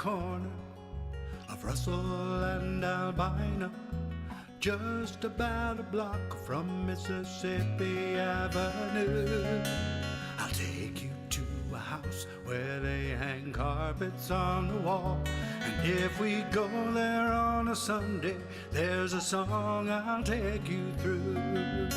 corner of Russell and Albina, just about a block from Mississippi Avenue. I'll take you to a house where they hang carpets on the wall, and if we go there on a Sunday, there's a song I'll take you through.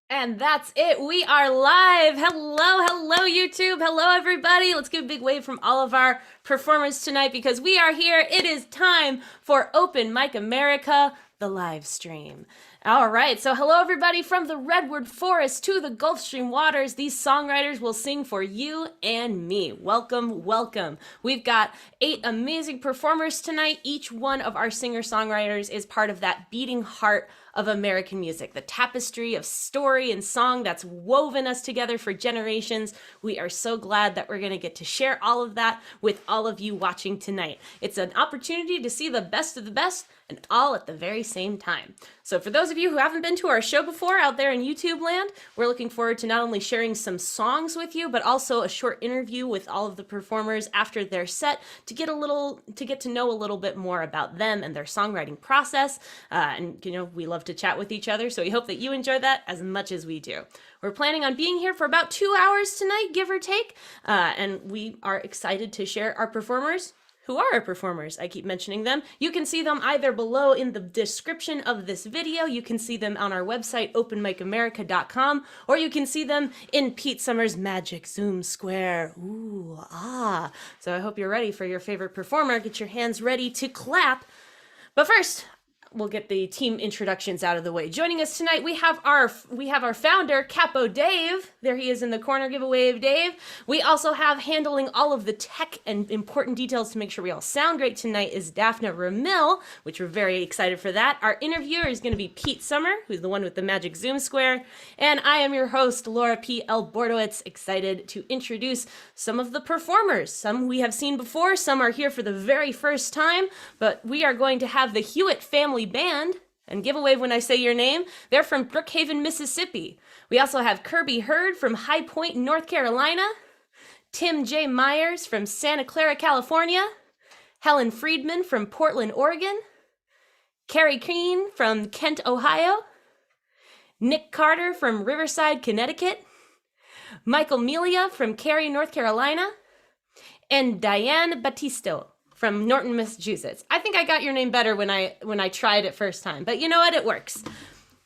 And that's it. We are live. Hello, YouTube. Hello, everybody. Let's give a big wave from all of our performers tonight because we are here. It is time for Open Mic America, the live stream. All right, so hello, everybody. From the Redwood Forest to the Gulf Stream waters, these songwriters will sing for you and me. Welcome, welcome. We've got 8 amazing performers tonight. Each one of our singer-songwriters is part of that beating heart of American music, the tapestry of story and song that's woven us together for generations. We are so glad that we're going to get to share all of that with all of you watching tonight. It's an opportunity to see the best of the best and all at the very same time. So for those of you who haven't been to our show before out there in YouTube land, we're looking forward to not only sharing some songs with you, but also a short interview with all of the performers after their set to get to know a little bit more about them and their songwriting process. And you know, we love to chat with each other, so we hope that you enjoy that as much as we do. We're planning on being here for about 2 hours tonight, give or take, and we are excited to share our performers. Who are our performers? I keep mentioning them. You can see them either below in the description of this video, you can see them on our website, openmicamerica.com, or you can see them in Pete Summers' Magic Zoom Square. Ooh, ah. So I hope you're ready for your favorite performer. Get your hands ready to clap. But first, we'll get the team introductions out of the way. Joining us tonight, we have our founder, Capo Dave. There he is in the corner. Give a wave, Dave. We also have handling all of the tech and important details to make sure we all sound great tonight is Daphne Ramil, which we're very excited for that. Our interviewer is going to be Pete Summer, who's the one with the Magic Zoom Square. And I am your host, Laura P. L. Bordowitz, excited to introduce some of the performers. Some we have seen before, some are here for the very first time, but we are going to have the Hewitt Family Band, and give a wave when I say your name. They're from Brookhaven, Mississippi. We also have Kirby Heard from High Point, North Carolina, Tim J. Myers from Santa Clara, California, Helen Friedman from Portland, Oregon, Carrie Keane from Kent, Ohio, Nick Carter from Riverside, Connecticut, Michael Melia from Cary, North Carolina, and Diane Batistello from Norton, Massachusetts. I think I got your name better when I tried it first time, but you know what? It works.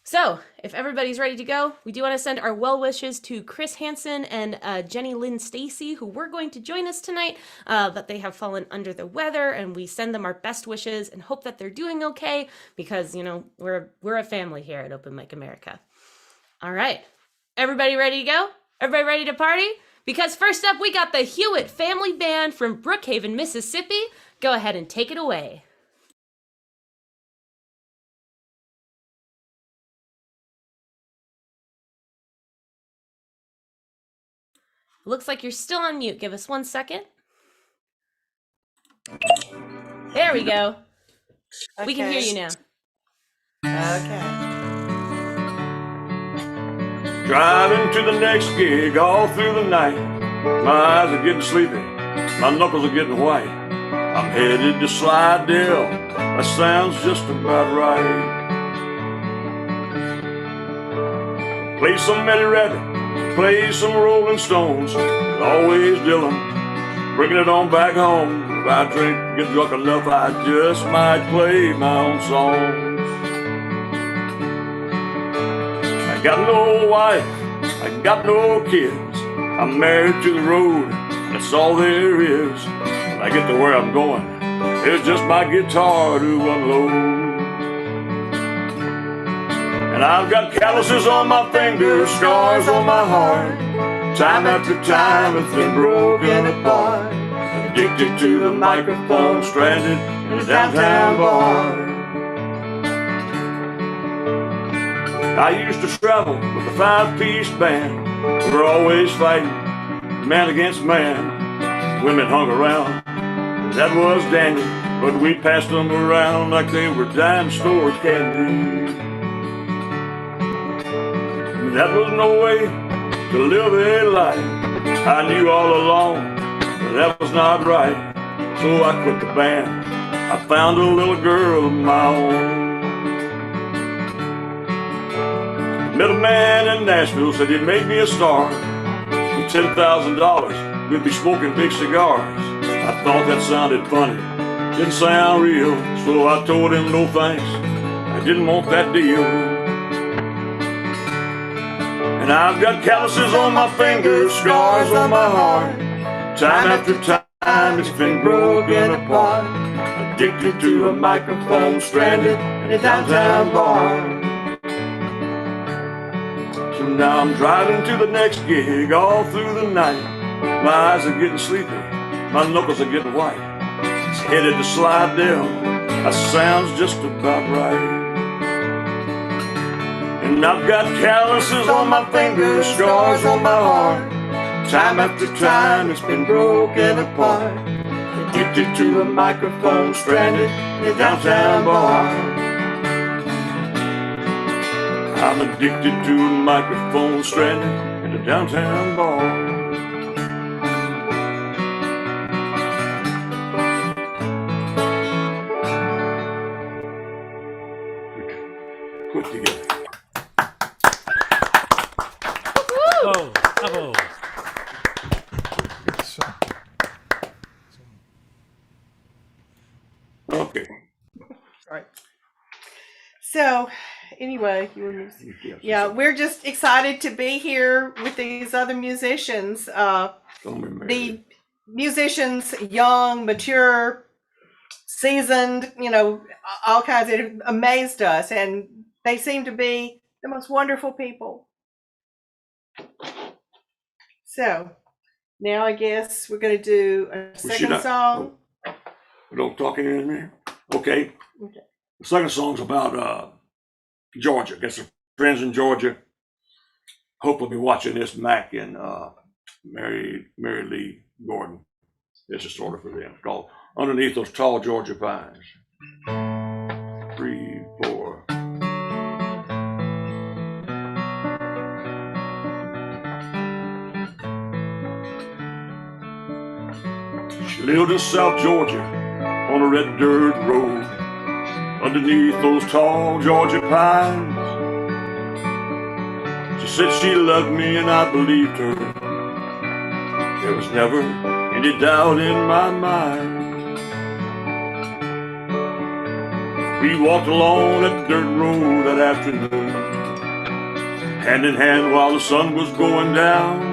So if everybody's ready to go, we do want to send our well wishes to Chris Hansen and Jenny Lynn Stacy, who were going to join us tonight, but they have fallen under the weather, and we send them our best wishes and hope that they're doing okay because, you know, we're a family here at Open Mic America. All right. Everybody ready to go? Everybody ready to party? Because first up, we got the Hewitt Family Band from Brookhaven, Mississippi. Go ahead and take it away. Looks like you're still on mute. Give us 1 second. There we go. Okay. We can hear you now. Okay. Driving to the next gig all through the night. My eyes are getting sleepy, my knuckles are getting white. I'm headed to Slidell, that sounds just about right. Play some Melia Rabbit, play some Rolling Stones, as always Dylan, bringing it on back home. If I drink, get drunk enough, I just might play my own songs. I got no wife, I got no kids. I'm married to the road, that's all there is. When I get to where I'm going, it's just my guitar to unload. And I've got calluses on my fingers, scars on my heart. Time after time it's been broken apart. Addicted to the microphone, stranded in a downtown bar. I used to travel with a 5-piece band. We were always fighting, man against man. Women hung around, that was Daniel but we passed them around like they were dime store candy. That was no way to live a life. I knew all along that was not right, so I quit the band. I found a little girl of my own. Met a man in Nashville, said he'd make me a star. For $10,000, we'd be smoking big cigars. I thought that sounded funny, didn't sound real, so I told him no thanks, I didn't want that deal. And I've got calluses on my fingers, scars on my heart. Time after time it's been broken apart. Addicted to a microphone, stranded in a downtown bar. So now I'm driving to the next gig all through the night. My eyes are getting sleepy, my knuckles are getting white. It's headed to Slidell, that sounds just about right. And I've got calluses on my fingers, scars on my heart. Time after time it's been broken apart. Addicted to a microphone, stranded in a downtown bar. I'm addicted to a microphone, stranded in a downtown bar. Put together. Oh, bravo. Okay. All right. So, anyway, yeah, we're just excited to be here with these other musicians. The musicians, young, mature, seasoned, all kinds that have amazed us, and they seem to be the most wonderful people. So, now I guess we're going to do a second song. We don't talk in there? Okay. The second song's about Georgia. Got some friends in Georgia. Hope we'll be watching this, Mac and Mary Lee Gordon. This is sort of for them. It's called Underneath Those Tall Georgia Pines. 3, 4. She lived in South Georgia on a red dirt road, underneath those tall Georgia pines. She said she loved me and I believed her. There was never any doubt in my mind. We walked along that dirt road that afternoon, hand in hand while the sun was going down.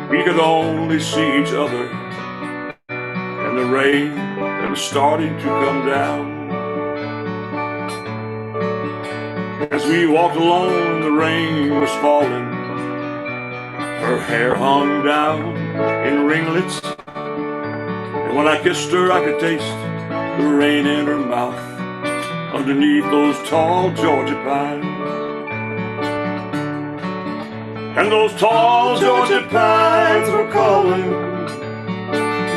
We could only see each other and the rain that was starting to come down. As we walked along, the rain was falling. Her hair hung down in ringlets, and when I kissed her, I could taste the rain in her mouth underneath those tall Georgia pines. And those tall Georgia pines were calling,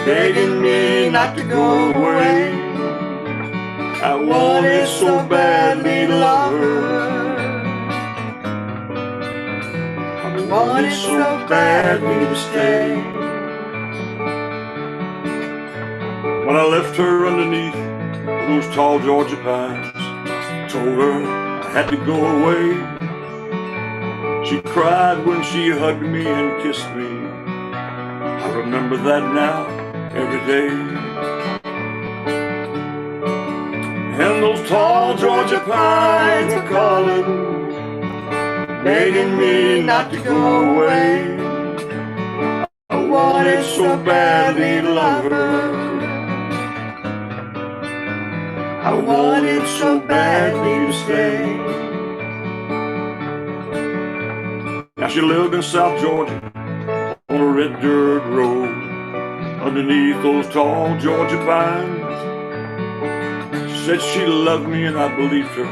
begging me not to go away. I wanted so badly to love her. I wanted so badly to stay. When I left her underneath those tall Georgia pines, told her I had to go away. She cried when she hugged me and kissed me. I remember that now every day. And those tall Georgia pines are calling, begging me not to go away. I wanted so badly to love her. I wanted so badly to stay. Now she lived in South Georgia on a red dirt road underneath those tall Georgia pines. She said she loved me and I believed her.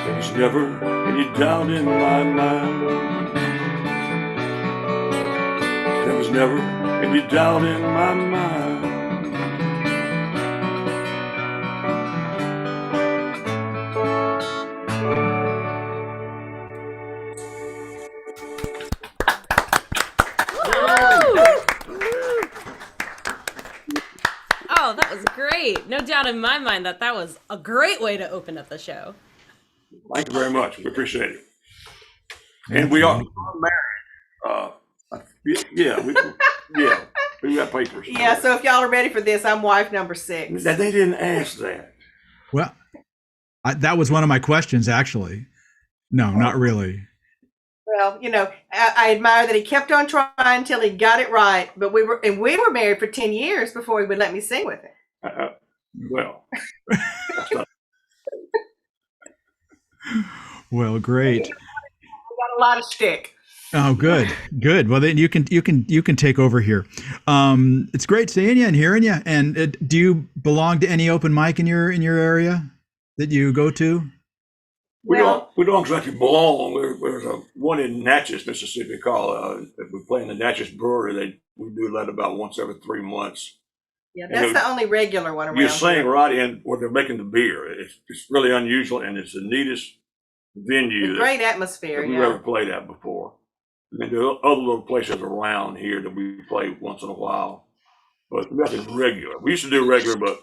There was never any doubt in my mind. There was never any doubt in my mind. Wow, that was great. No doubt in my mind that was a great way to open up the show. Thank you very much. We appreciate it. And we are married. We got papers. Yeah, so if y'all are ready for this, I'm wife number 6. They didn't ask that. Well, that was one of my questions, actually. No, not really. Well, I admire that he kept on trying until he got it right. But we were married for 10 years before he would let me sing with him. Well, well, great. We got a lot of shtick. Oh, good. Well, then you can take over here. It's great seeing you and hearing you. And do you belong to any open mic in your area that you go to? we don't exactly belong. There's one in Natchez, Mississippi called, we play in the Natchez Brewery. We do that about once every 3 months. Yeah, that's the only regular one around You sing here. right in where they're making the beer. It's really unusual, and it's the neatest venue Great atmosphere, that we've ever played at before. And then there are other little places around here that we play once in a while, but nothing regular. We used to do regular, but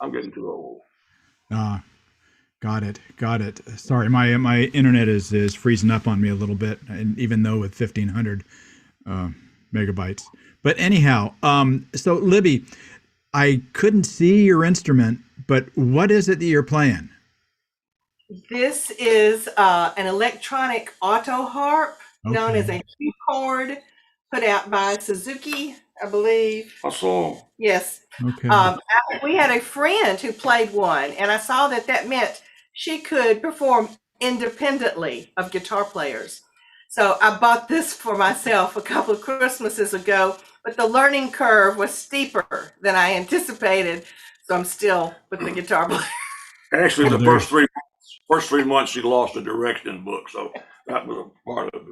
I'm getting too old. Got it. Sorry, my internet is freezing up on me a little bit, and even though with 1,500 megabytes. But anyhow, so Libby, I couldn't see your instrument, but what is it that you're playing? This is an electronic auto harp known as a keyboard, put out by Suzuki, I believe. I saw. Yes. Okay. We had a friend who played one, and I saw that meant she could perform independently of guitar players. So I bought this for myself a couple of Christmases ago, but the learning curve was steeper than I anticipated. So I'm still with the guitar player. Actually, the first 3 months she lost the direction book, so that was a part of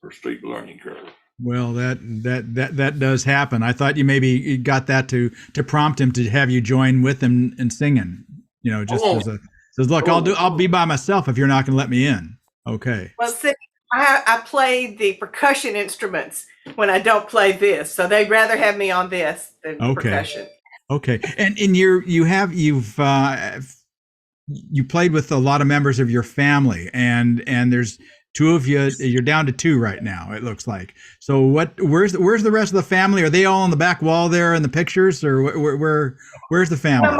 her steep learning curve. Well, that does happen. I thought you maybe got that to prompt him to have you join with him in singing. Says, look, I'll be by myself if you're not going to let me in. Okay. Well, see, I play the percussion instruments when I don't play this, so they'd rather have me on this than percussion. Okay. And you've played with a lot of members of your family, and there's two of you. You're down to 2 right now, it looks like. So where's the rest of the family? Are they all on the back wall there in the pictures, or where's the family?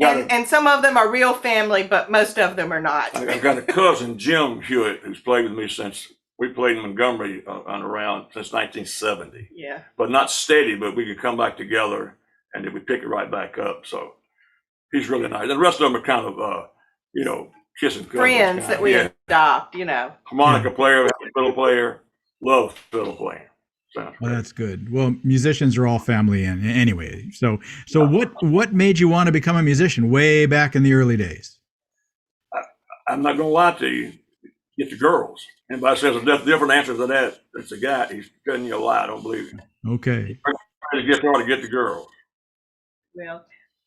And some of them are real family, but most of them are not. I've got a cousin, Jim Hewitt, who's played with me since we played in Montgomery on around since 1970. Yeah. But not steady, but we could come back together and then we pick it right back up. So he's really nice. And the rest of them are kind of, kissing cousins. Friends that we adopt, Harmonica player, fiddle player, love fiddle playing. Well, that's good. Well, musicians are all family anyway. So what made you want to become a musician way back in the early days? I'm not going to lie to you. Get the girls. Anybody says a different answer to that, it's a guy. He's telling you a lie. I don't believe him. Okay. To get there to get the girls.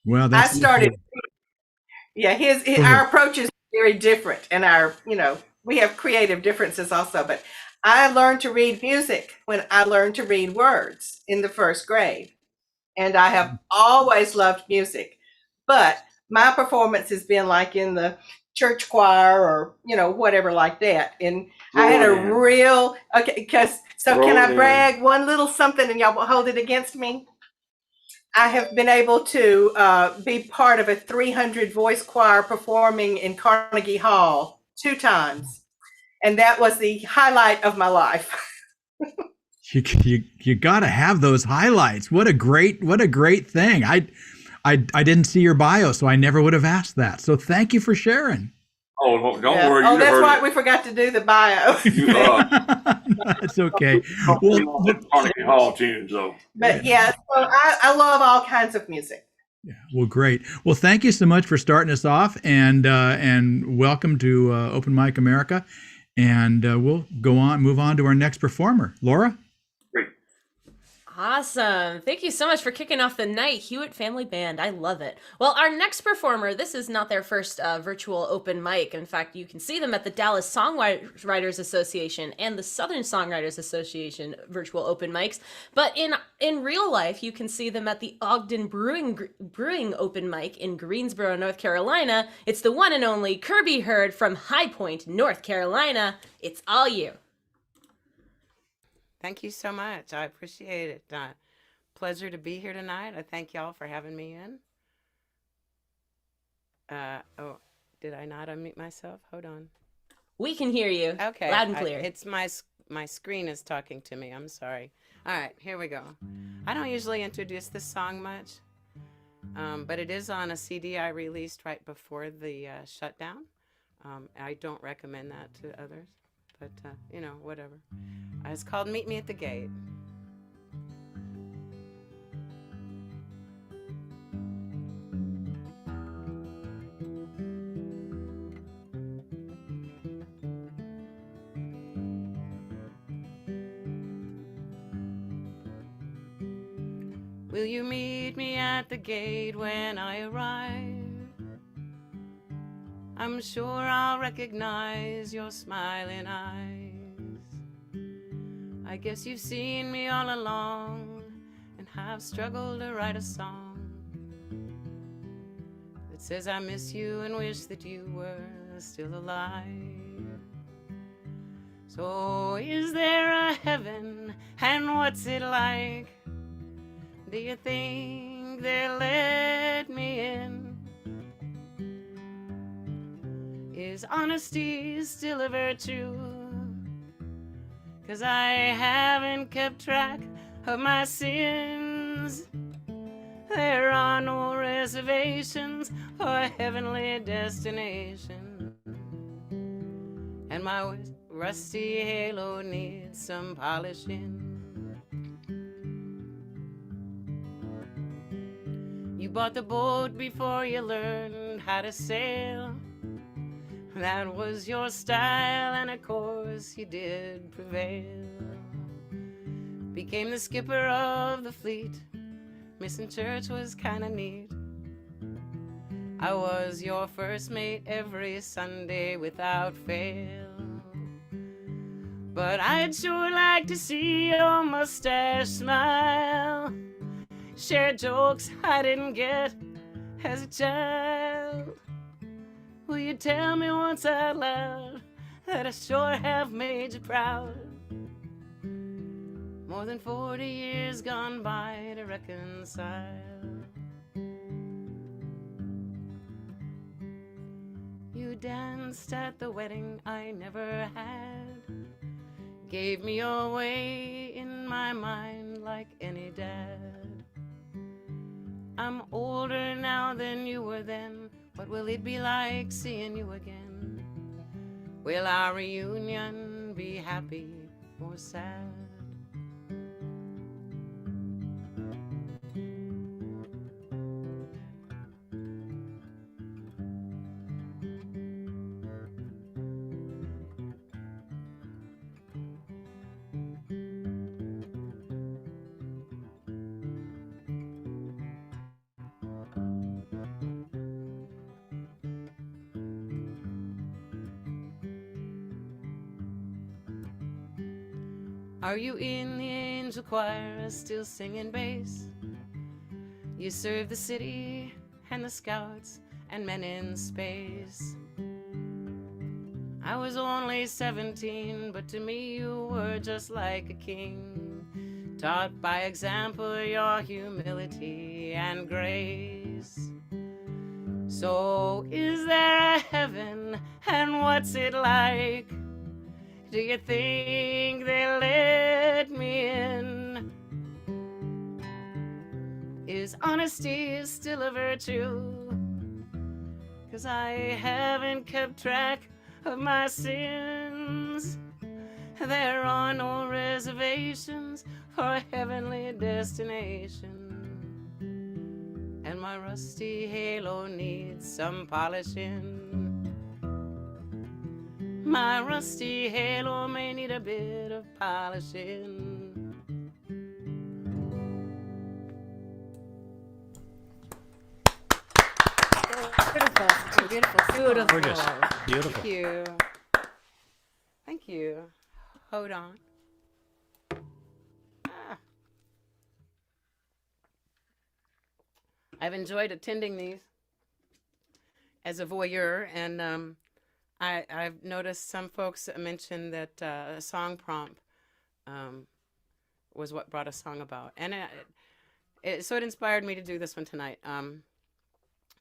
Well, I started. Yeah, our approach is very different, and we have creative differences also. But I learned to read music when I learned to read words in the first grade, and I have always loved music. But my performance has been like in the church choir or whatever like that. And I had a real can I brag one little something and y'all will hold it against me? I have been able to be part of a 300 voice choir performing in Carnegie Hall 2 times. And that was the highlight of my life. You got to have those highlights. What a great thing. I didn't see your bio, so I never would have asked that. So thank you for sharing. Oh, don't worry. Oh, that's right. We forgot to do the bio. It's okay. Well, Carnegie Hall tunes, though. But yeah, so I love all kinds of music. Yeah. Well, great. Well, thank you so much for starting us off, and welcome to Open Mic America. And we'll move on to our next performer, Laura. Great. Awesome. Thank you so much for kicking off the night, Hewitt Family Band. I love it. Well, our next performer, this is not their first virtual open mic. In fact, you can see them at the Dallas Songwriters Association and the Southern Songwriters Association virtual open mics. But in real life, you can see them at the Ogden Brewing open mic in Greensboro, North Carolina. It's the one and only Kirby Heard from High Point, North Carolina. It's all you. Thank you so much. I appreciate it. Pleasure to be here tonight. I thank y'all for having me in. Oh, did I not unmute myself? Hold on. We can hear you. Okay. Loud and clear. It's my screen is talking to me. I'm sorry. All right, here we go. I don't usually introduce this song much, but it is on a CD I released right before the shutdown. I don't recommend that to others. But, you know, whatever. It's called Meet Me at the Gate. Will you meet me at the gate when I arrive? I'm sure I'll recognize your smiling eyes. I guess you've seen me all along and have struggled to write a song that says I miss you and wish that you were still alive. So is there a heaven and what's it like? Do you think they'll let me in? Is honesty still a virtue? 'Cause I haven't kept track of my sins. There are no reservations for a heavenly destination, and my rusty halo needs some polishing. You bought the boat before you learned how to sail. That was your style, and of course you did prevail. Became the skipper of the fleet. Missing church was kinda neat. I was your first mate every Sunday without fail. But I'd sure like to see your mustache smile. Share jokes I didn't get as a child. Will you tell me once out loud that I sure have made you proud? More than 40 years gone by to reconcile. You danced at the wedding I never had. Gave me your way in my mind like any dad. I'm older now than you were then. What will it be like seeing you again? Will our reunion be happy or sad? Are you in the angel choir still singing bass? You serve the city and the scouts and men in space. I was only 17, but to me you were just like a king, taught by example your humility and grace. So is there a heaven, and what's it like? Do you think they'll let me in? Is honesty still a virtue? 'Cause I haven't kept track of my sins. There are no reservations for a heavenly destination, and my rusty halo needs some polishing. My rusty halo may need a bit of polishing. Beautiful, beautiful, Gorgeous. Thank Beautiful. you. Thank you. Hold on. Ah. I've enjoyed attending these as a voyeur, and I've noticed some folks mention that a song prompt was what brought a song about, and so it inspired me to do this one tonight.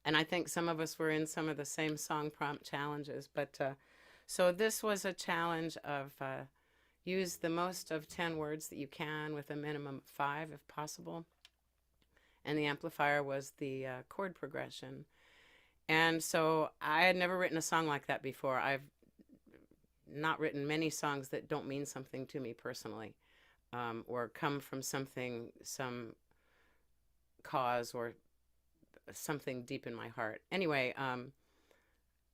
And I think some of us were in some of the same song prompt challenges, but so this was a challenge of use the most of 10 words that you can with a minimum of 5 if possible, and the amplifier was the chord progression. And so I had never written a song like that before. I've not written many songs that don't mean something to me personally, or come from some cause or something deep in my heart. Anyway,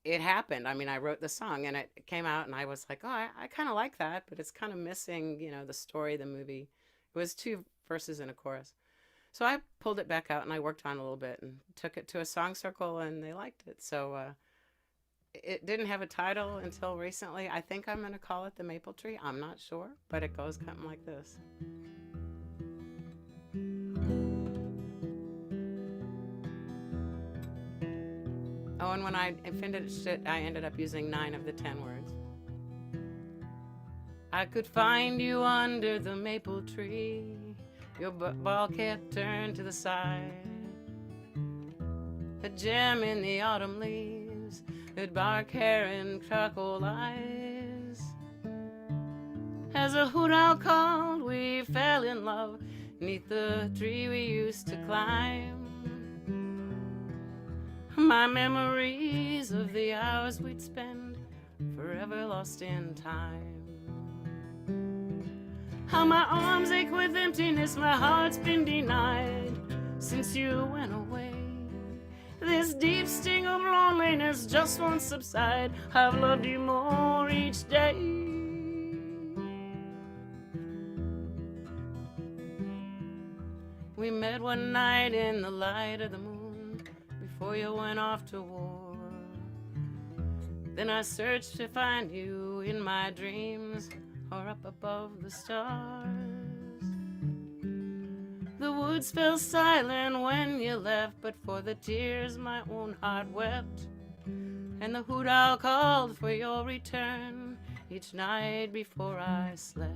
it happened. I mean, I wrote the song and it came out and I was like, oh, I kind of like that, but it's kind of missing, the story, the movie. It was 2 verses and a chorus. So I pulled it back out and I worked on it a little bit and took it to a song circle and they liked it. So it didn't have a title until recently. I think I'm going to call it The Maple Tree. I'm not sure, but it goes something like this. Oh, and when I finished it, I ended up using 9 of the 10 words. I could find you under the maple tree, your ball cap turned to the side, a gem in the autumn leaves, with dark hair and charcoal eyes. As a hoot owl called, we fell in love, 'neath the tree we used to climb. My memories of the hours we'd spend, forever lost in time. How my arms ache with emptiness, my heart's been denied since you went away. This deep sting of loneliness just won't subside. I've loved you more each day. We met one night in the light of the moon, before you went off to war. Then I searched to find you in my dreams, or up above the stars. The woods fell silent when you left, but for the tears my own heart wept. And the hoot owl called for your return each night before I slept.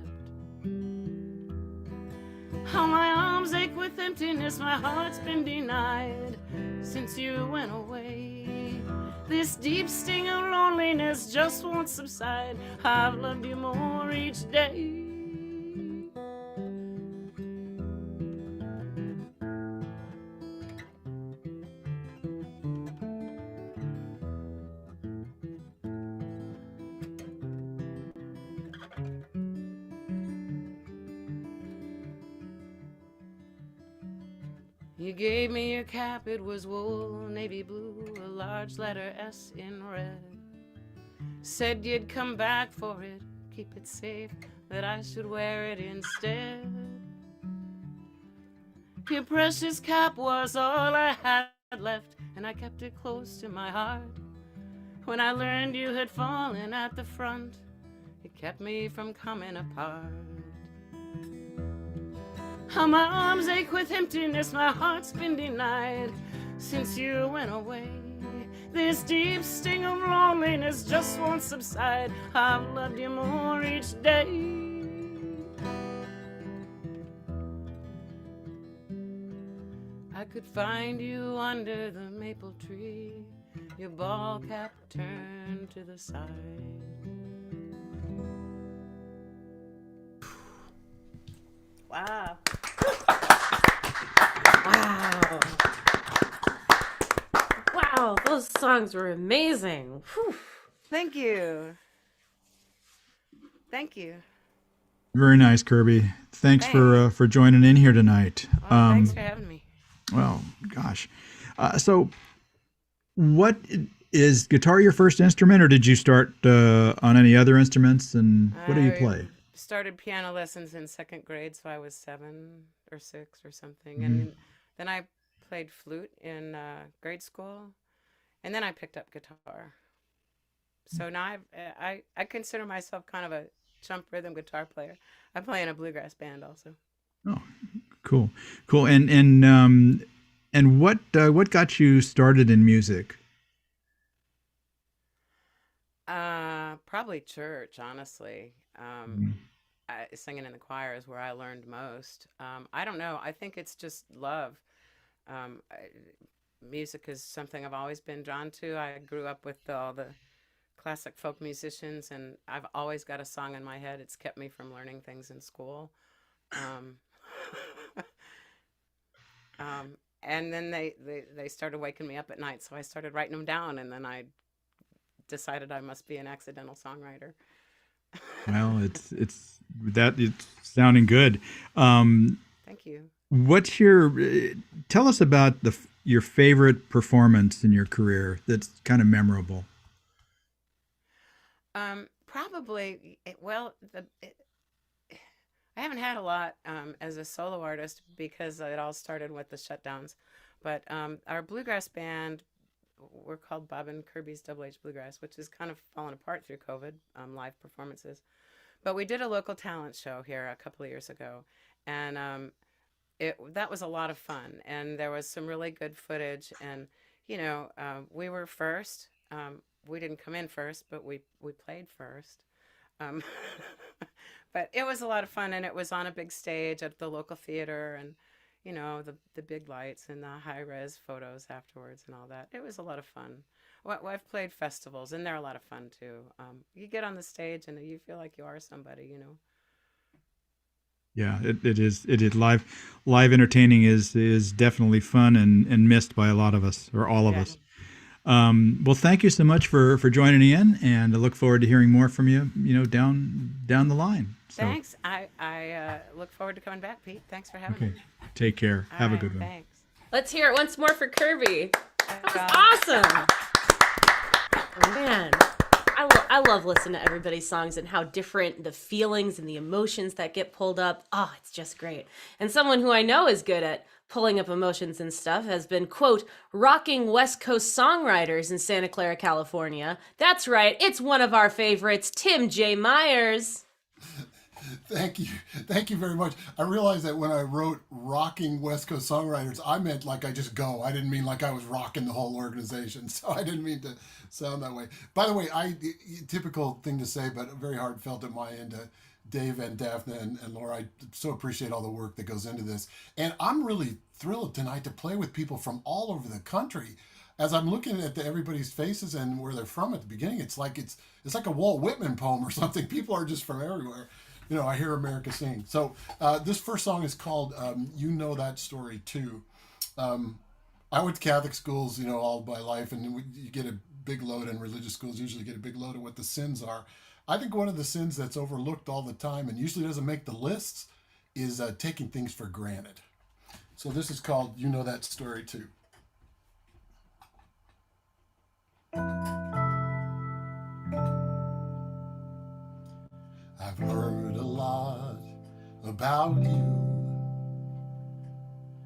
How my arms ache with emptiness, my heart's been denied since you went away. This deep sting of loneliness just won't subside. I've loved you more each day. You gave me your cap, it was wool, navy blue, a large letter S in red. Said you'd come back for it, keep it safe, that I should wear it instead. Your precious cap was all I had left, and I kept it close to my heart. When I learned you had fallen at the front, it kept me from coming apart. How my arms ache with emptiness, my heart's been denied since you went away. This deep sting of loneliness just won't subside. I've loved you more each day. I could find you under the maple tree, your ball cap turned to the side. Wow. Wow. Wow, those songs were amazing. Whew. Thank you. Thank you. Very nice, Kirby. Thanks for joining in here tonight. Thanks for having me. Well, gosh. So what is guitar your first instrument, or did you start on any other instruments, and what do you play? Started piano lessons in 2nd grade, so I was 7 or 6 or something. And then I played flute in grade school. And then I picked up guitar. So now I consider myself kind of a chump rhythm guitar player. I play in a bluegrass band also. Oh, cool. And what got you started in music? Probably church, honestly. Singing in the choir is where I learned most. I don't know. I think it's just love. Music is something I've always been drawn to. I grew up with all the classic folk musicians, and I've always got a song in my head. It's kept me from learning things in school. And then they started waking me up at night, so I started writing them down, and then I decided I must be an accidental songwriter. Well, it's sounding good. Thank you. What's tell us about your favorite performance in your career that's kind of memorable? Probably, I haven't had a lot as a solo artist because it all started with the shutdowns. But our bluegrass band, we're called Bob and Kirby's Double H Bluegrass, which is kind of fallen apart through COVID, live performances. But we did a local talent show here a couple of years ago, and that was a lot of fun. And there was some really good footage. And we were first. We didn't come in first, but we played first. But it was a lot of fun, and it was on a big stage at the local theater, and the big lights and the high-res photos afterwards and all that. It was a lot of fun. Well, I've played festivals, and they're a lot of fun too. You get on the stage and you feel like you are somebody. Yeah, it is. Live entertaining is definitely fun and missed by a lot of us, or all of us. Well, thank you so much for joining in, and I look forward to hearing more from you, down the line. So. Thanks. I look forward to coming back, Pete. Thanks for having me. Take care. All Have right, a good one. Thanks. Let's hear it once more for Kirby. That was awesome. Man, I love listening to everybody's songs and how different the feelings and the emotions that get pulled up. Oh, it's just great. And someone who I know is good at pulling up emotions and stuff has been, quote, rocking West Coast songwriters in Santa Clara, California. That's right. It's one of our favorites, Tim J. Myers. Thank you. Thank you very much. I realized that when I wrote rocking West Coast songwriters, I meant like I just go. I didn't mean like I was rocking the whole organization. So I didn't mean to sound that way. By the way, typical thing to say, but very heartfelt at my end. Dave and Daphne and Laura, I so appreciate all the work that goes into this. And I'm really thrilled tonight to play with people from all over the country. As I'm looking at everybody's faces and where they're from at the beginning, it's like a Walt Whitman poem or something. People are just from everywhere. I hear America sing. So this first song is called You Know That Story Too. I went to Catholic schools, all my life, and you get a big load, and religious schools usually get a big load of what the sins are. I think one of the sins that's overlooked all the time and usually doesn't make the lists is taking things for granted. So this is called You Know That Story Too. I've heard a lot about you.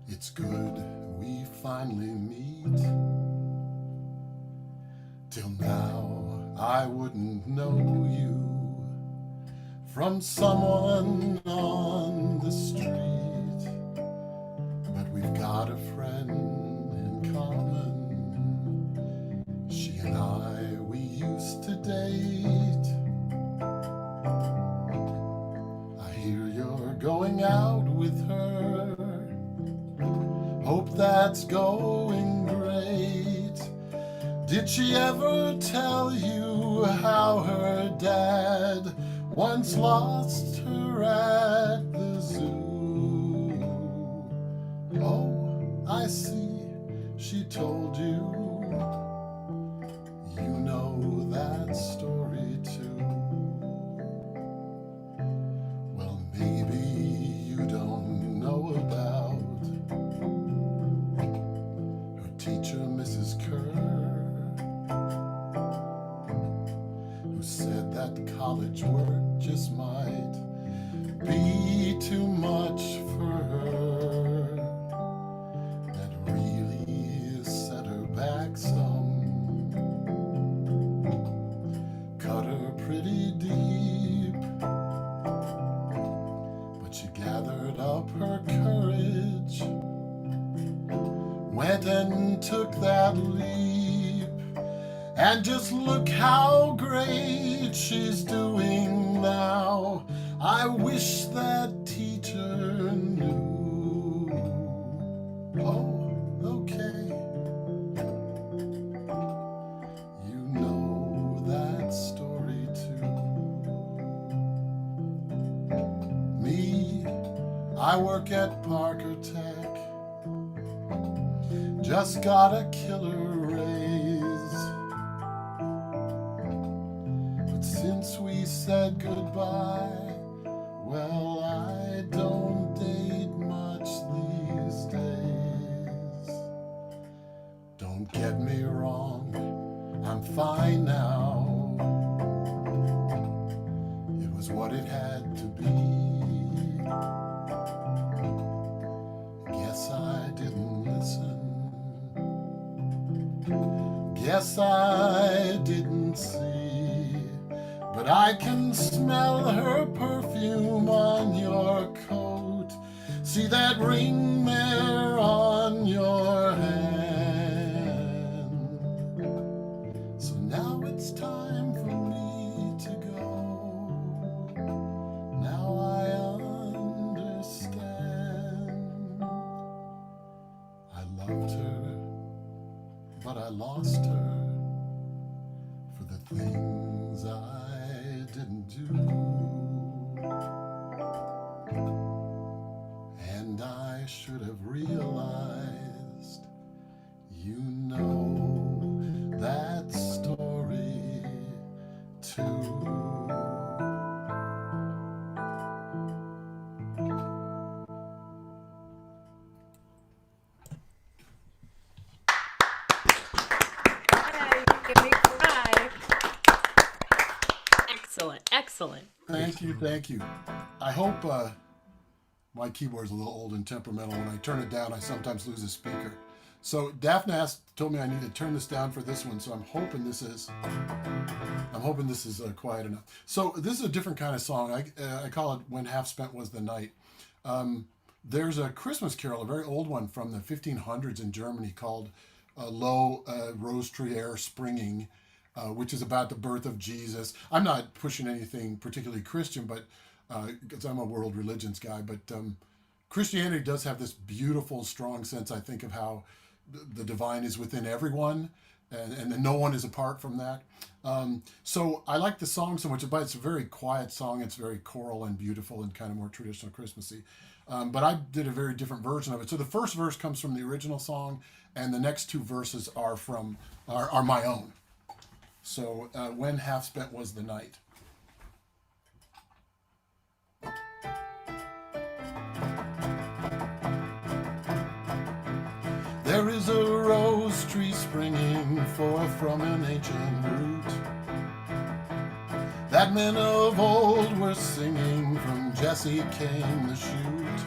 It's good we finally meet. Till now I wouldn't know you from someone on the street. But we've got a friend in common. She and I, we used to date. Going out with her, hope that's going great. Did she ever tell you how her dad once lost her at the zoo? Oh, I see, she told you. You know that story too. Maybe you don't know about her teacher, Mrs. Kerr, who said that college work just might be too much for her. That really set her back some. and took that leap. And just look how great she's doing now. I wish that teacher knew. Oh, okay. You know that story too. Me, I work at Parker Tech. Just got a killer raise. But since we said goodbye, well, I don't date much these days. Don't get me wrong, I'm fine now. It was what it had to be. Guess I didn't listen. Guess I didn't see. But I can smell her perfume on your coat. See that ring there on your hand. So now it's time for me to go. Now I understand. I loved her, but I lost her for the things I didn't do. And I should have realized, you know that story too. Excellent, excellent. Thank you, thank you. I hope my keyboard's a little old and temperamental. When I turn it down, I sometimes lose a speaker. So Daphne told me I need to turn this down for this one, so I'm hoping this is quiet enough. So this is a different kind of song. I call it When Half Spent Was the Night. There's a Christmas carol, a very old one from the 1500s in Germany called Lo, Rose Tree Air Springing, which is about the birth of Jesus. I'm not pushing anything particularly Christian, but because I'm a world religions guy, but Christianity does have this beautiful, strong sense, I think, of how the divine is within everyone, and no one is apart from that. So I like the song so much, but it's a very quiet song. It's very choral and beautiful and kind of more traditional Christmassy. But I did a very different version of it. So the first verse comes from the original song, and the next two verses are my own. So When Half Spent Was the Night. There is a rose tree springing forth from an ancient root that men of old were singing. From Jesse came the shoot,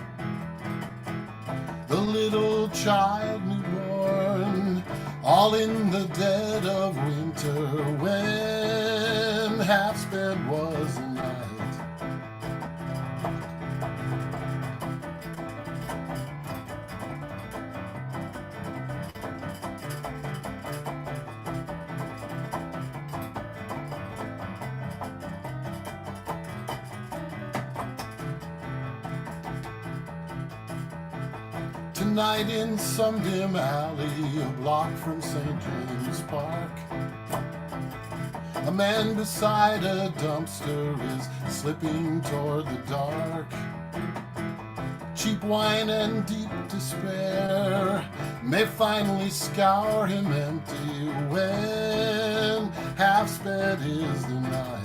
the little child newborn, all in the dead of winter, when half spent was the night. Tonight in some dim alley, a block from St. James Park, a man beside a dumpster is slipping toward the dark. Cheap wine and deep despair may finally scour him empty, when half spent is the night.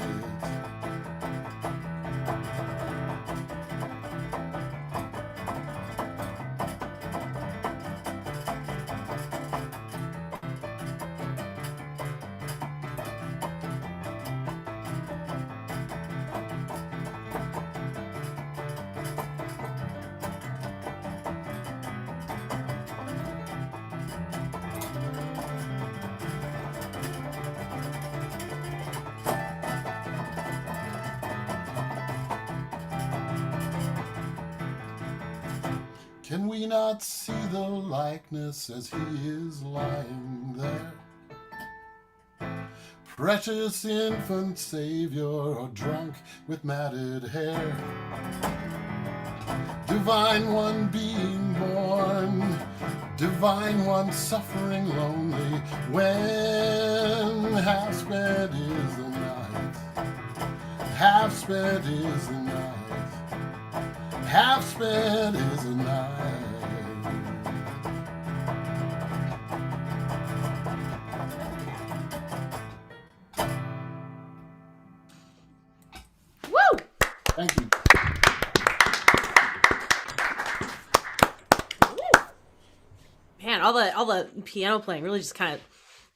we not see the likeness as he is lying there? Precious infant Savior, drunk with matted hair. Divine one being born, divine one suffering lonely, when half spent is the night, half spent is the night, half spent is the night. Woo! Thank you. Man, all the piano playing really just kind of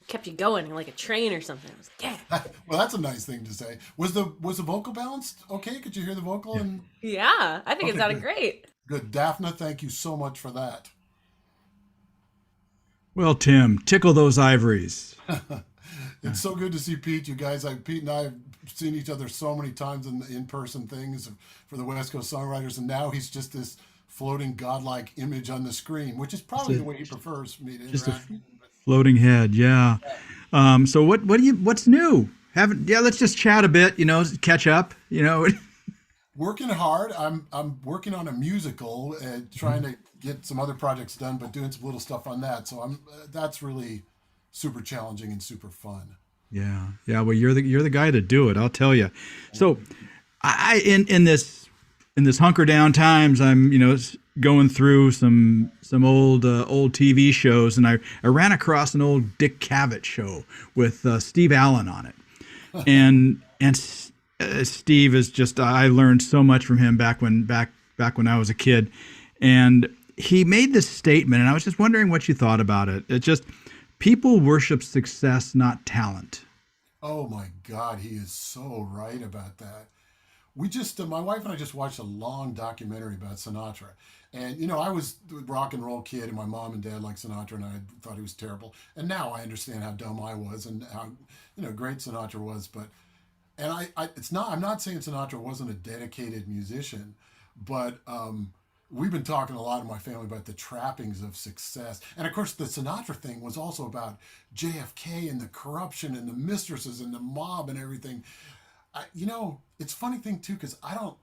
kept you going like a train or something. I was like, yeah. Well, that's a nice thing to say. Was the vocal balanced okay? Could you hear the vocal? Yeah. And Yeah, I think it Okay, sounded good. great. Good. Daphne, thank you so much for that. Well, Tim, tickle those ivories. It's so good to see Pete. You guys, Pete and I have seen each other so many times in in-person things for the West Coast Songwriters, and now he's just this floating godlike image on the screen, which is probably the way he prefers me to Just a interact. floating head, yeah. So what's new? Let's just chat a bit, catch up, Working hard. I'm working on a musical, trying to get some other projects done, but doing some little stuff on that. So that's really super challenging and super fun. Yeah. Well, you're the guy to do it. I'll tell you. So, I in this hunker down times, I'm going through some old TV shows, and I ran across an old Dick Cavett show with Steve Allen on it, and Steve is just, I learned so much from him back when I was a kid, and he made this statement, and I was just wondering what you thought about it. It's just, people worship success, not talent. Oh my God, he is so right about that. We just, my wife and I just watched a long documentary about Sinatra. And, I was a rock and roll kid, and my mom and dad liked Sinatra, and I thought he was terrible. And now I understand how dumb I was and how, great Sinatra was. And I'm not saying Sinatra wasn't a dedicated musician, but we've been talking a lot in my family about the trappings of success. And of course, the Sinatra thing was also about JFK and the corruption and the mistresses and the mob and everything. It's a funny thing too, because I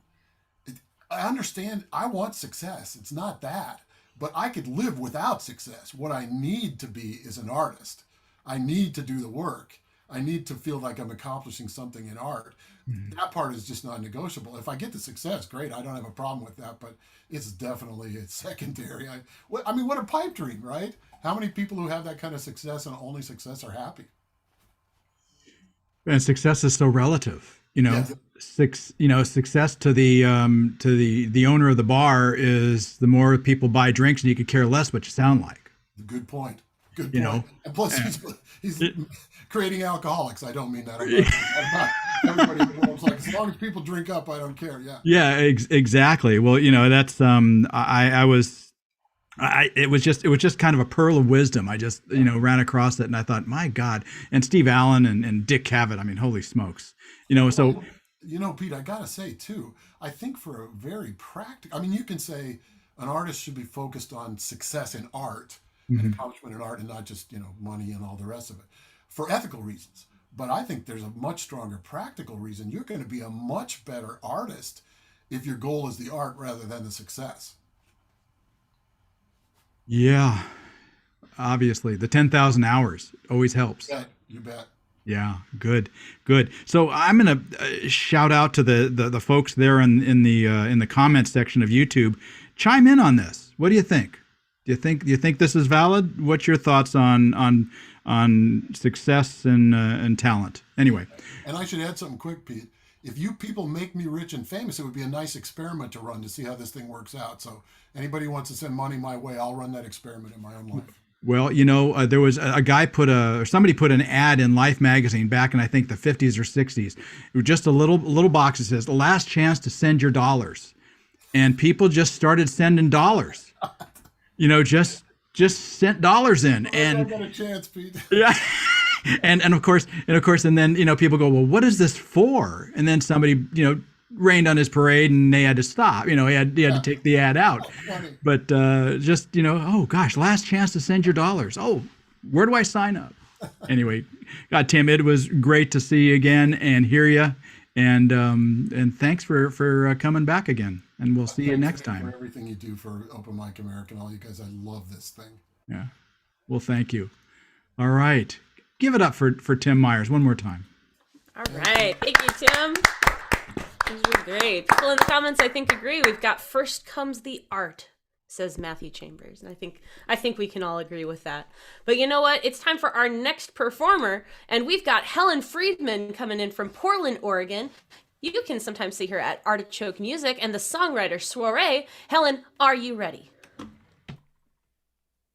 understand, I want success. It's not that, but I could live without success. What I need to be is an artist. I need to do the work. I need to feel like I'm accomplishing something in art. Mm-hmm. That part is just not negotiable. If I get the success, great. I don't have a problem with that, but it's secondary. What a pipe dream, right? How many people who have that kind of success and only success are happy? And success is so relative, Yes. Success to the owner of the bar is the more people buy drinks, and you could care less what you sound like. Good point. Good point. And plus, he's creating alcoholics. I don't mean that. Everybody in the world's like, as long as people drink up, I don't care. Yeah. Yeah, exactly. Well, that's it was just kind of a pearl of wisdom. I just ran across it, and I thought, my God. And Steve Allen and Dick Cavett. Holy smokes. So. Pete, I gotta say too, I think for a very practical, you can say an artist should be focused on success in art, Mm-hmm. and accomplishment in art, and not just money and all the rest of it, for ethical reasons. But I think there's a much stronger practical reason. You're going to be a much better artist if your goal is the art rather than the success. Yeah, obviously the 10,000 hours always helps. You bet. Yeah, good. So I'm gonna shout out to the folks there in the comments section of YouTube. Chime in on this. What do you think? Do you think this is valid? What's your thoughts on success and talent? Anyway. And I should add something quick, Pete. If you people make me rich and famous, it would be a nice experiment to run to see how this thing works out. So anybody who wants to send money my way, I'll run that experiment in my own life. Well, there was a guy somebody put an ad in Life magazine back in, I think, the 50s or 60s. It was just a little box that says, "The last chance to send your dollars," and people just started sending dollars. Just sent dollars in, and I got a chance, Pete. Yeah. And of course, and then people go, well, what is this for? And then somebody rained on his parade, and they had to stop. He had to take the ad out. Funny. But just oh gosh, last chance to send your dollars. Oh, where do I sign up? Anyway, God, Tim, it was great to see you again and hear you, and thanks for coming back again. And we'll see you next time. For everything you do for Open Mic America and all you guys, I love this thing. Yeah. Well, thank you. All right. Give it up for Tim Myers one more time. All right. Thank you, Tim. These were great. People in the comments, I think, agree. We've got first comes the art, says Matthew Chambers. And I think we can all agree with that. But you know what? It's time for our next performer. And we've got Helen Friedman coming in from Portland, Oregon. You can sometimes see her at Artichoke Music and the Songwriter Soiree. Helen, are you ready?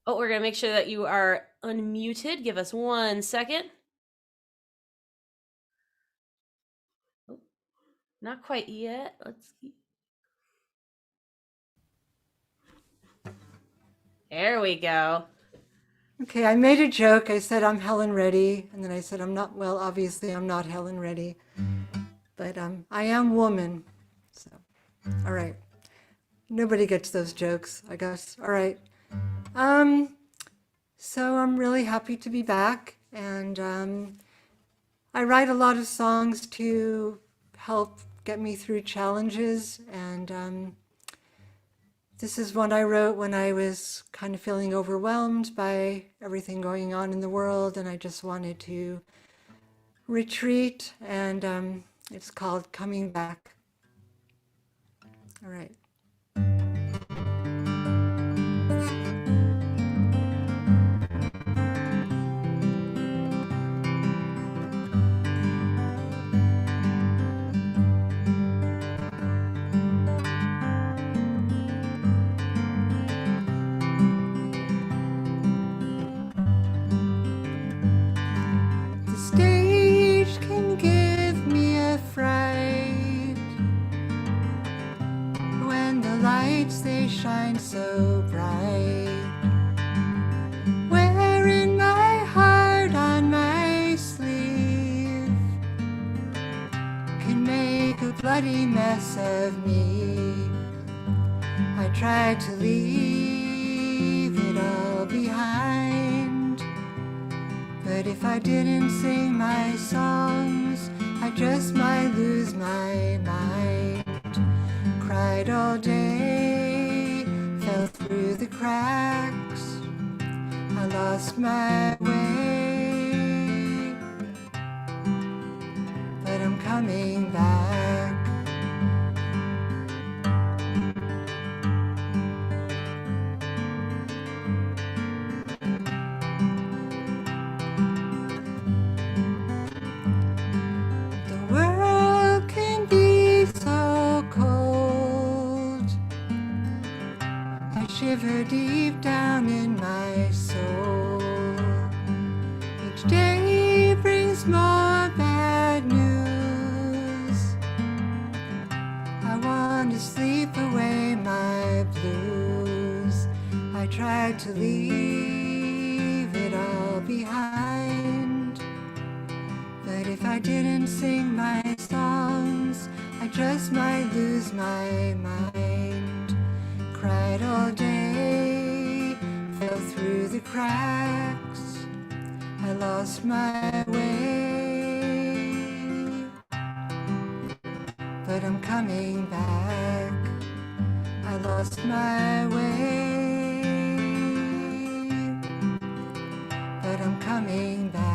Oh, we're going to make sure that you are unmuted. Give us 1 second. Oh, not quite yet. Let's see. There we go. Okay, I made a joke. I said, I'm Helen Reddy. And then I said, obviously I'm not Helen Reddy. But I am woman. So, all right. Nobody gets those jokes, I guess. All right. So I'm really happy to be back. And I write a lot of songs to help get me through challenges. And this is one I wrote when I was kind of feeling overwhelmed by everything going on in the world. And I just wanted to retreat. And it's called Coming Back. All right. The stage can give me a fright when the lights they shine so bright. Wearing my heart on my sleeve can make a bloody mess of me. I tried to leave it all behind, but if I didn't sing my songs, I just might lose my mind. Cried all day, fell through the cracks, I lost my way, but I'm coming back. The world can be so cold, I shiver deep down in my soul. Each day brings more bad news. I want to sleep away my blues. I tried to leave it all behind, but if I didn't sing my songs, I just might lose my mind. Cried all day, fell through the cracks, I lost my way, but I'm coming back. I lost my way, but I'm coming back.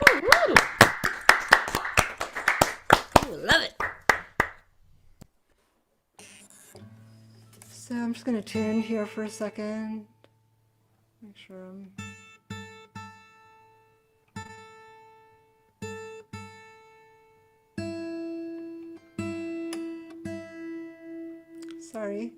Woo-woo. Ooh, love it. So I'm just going to tune here for a second. Make sure I'm... Sorry.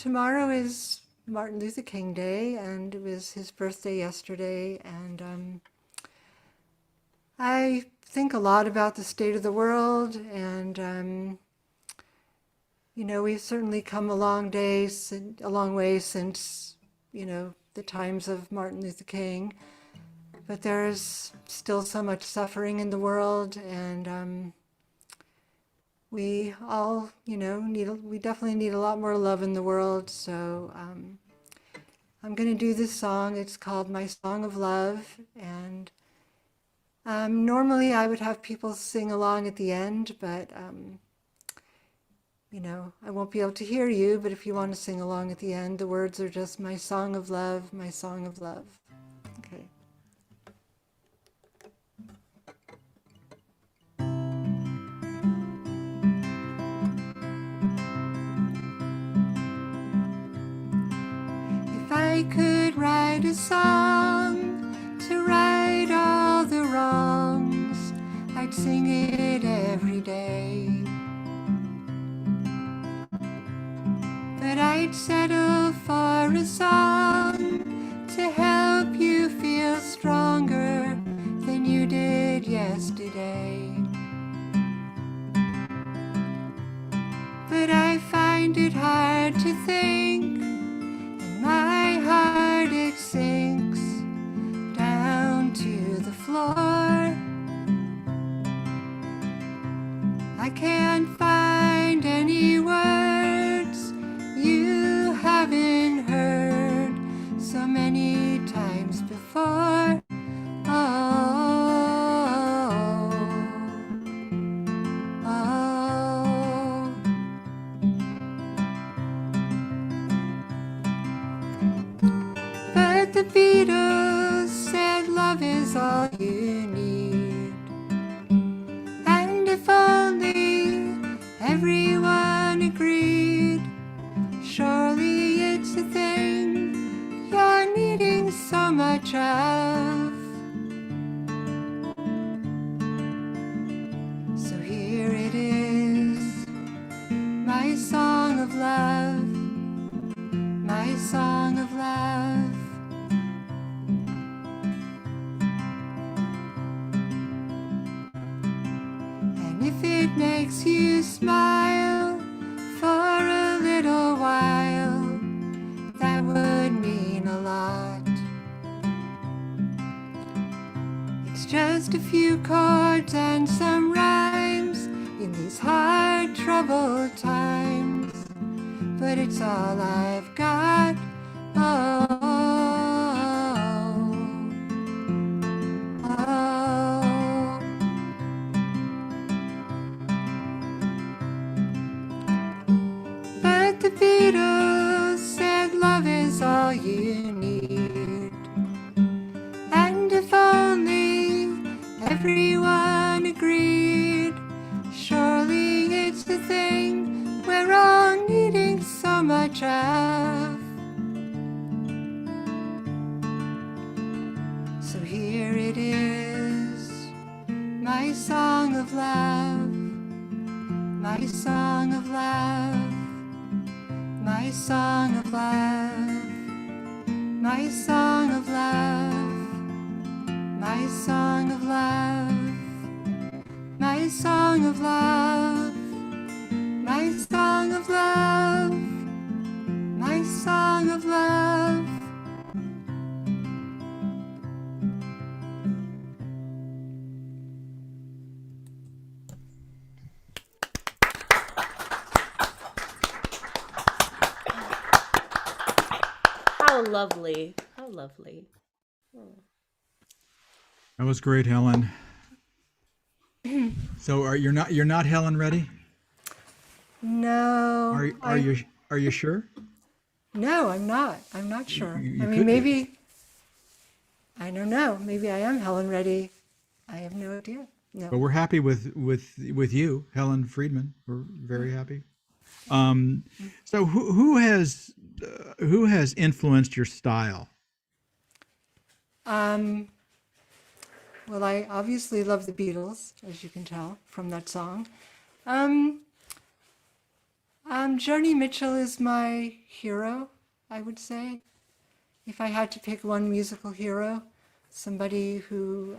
tomorrow is Martin Luther King Day, and it was his birthday yesterday, and I think a lot about the state of the world, and you know, we've certainly come a long way since, you know, the times of Martin Luther King, but there's still so much suffering in the world, and we all, you know, we definitely need a lot more love in the world. So I'm going to do this song. It's called My Song of Love, and normally I would have people sing along at the end, but you know, I won't be able to hear you, but if you want to sing along at the end, the words are just my song of love, my song of love. Okay. If I could write a song to right all the wrongs, I'd sing it every day. But I'd settle for a song to help you feel stronger than you did yesterday. But I find it hard to think, and my heart it sinks down to the floor. I can't find any words you haven't heard so many times before. Oh, oh. But the Beatles said love is all you need, and if only everyone agreed, surely it's a thing you're needing so much of. So here it is, my song of love, my song of love. And if it makes you smile for a little while, that would mean a lot. It's just a few chords and some rhymes in these hard, troubled times, but it's all I've got. Oh, oh. But the Beatles said love is all you need, and if only everyone agreed, surely it's the thing we're all needing so much of. So here it is, my song of love, my song of love, my song of love, my song of love, my song of love, my song of love, my song of love, my song of love. How lovely. How lovely. That was great, Helen. So you're not Helen ready? No. Are you sure? No, I'm not. I'm not sure. You I could mean, be. maybe, I don't know. Maybe I am Helen Reddy. I have no idea. No. But we're happy with you, Helen Friedman. We're very happy. So who has influenced your style? Well, I obviously love the Beatles, as you can tell from that song. Joni Mitchell is my hero, I would say. If I had to pick one musical hero, somebody who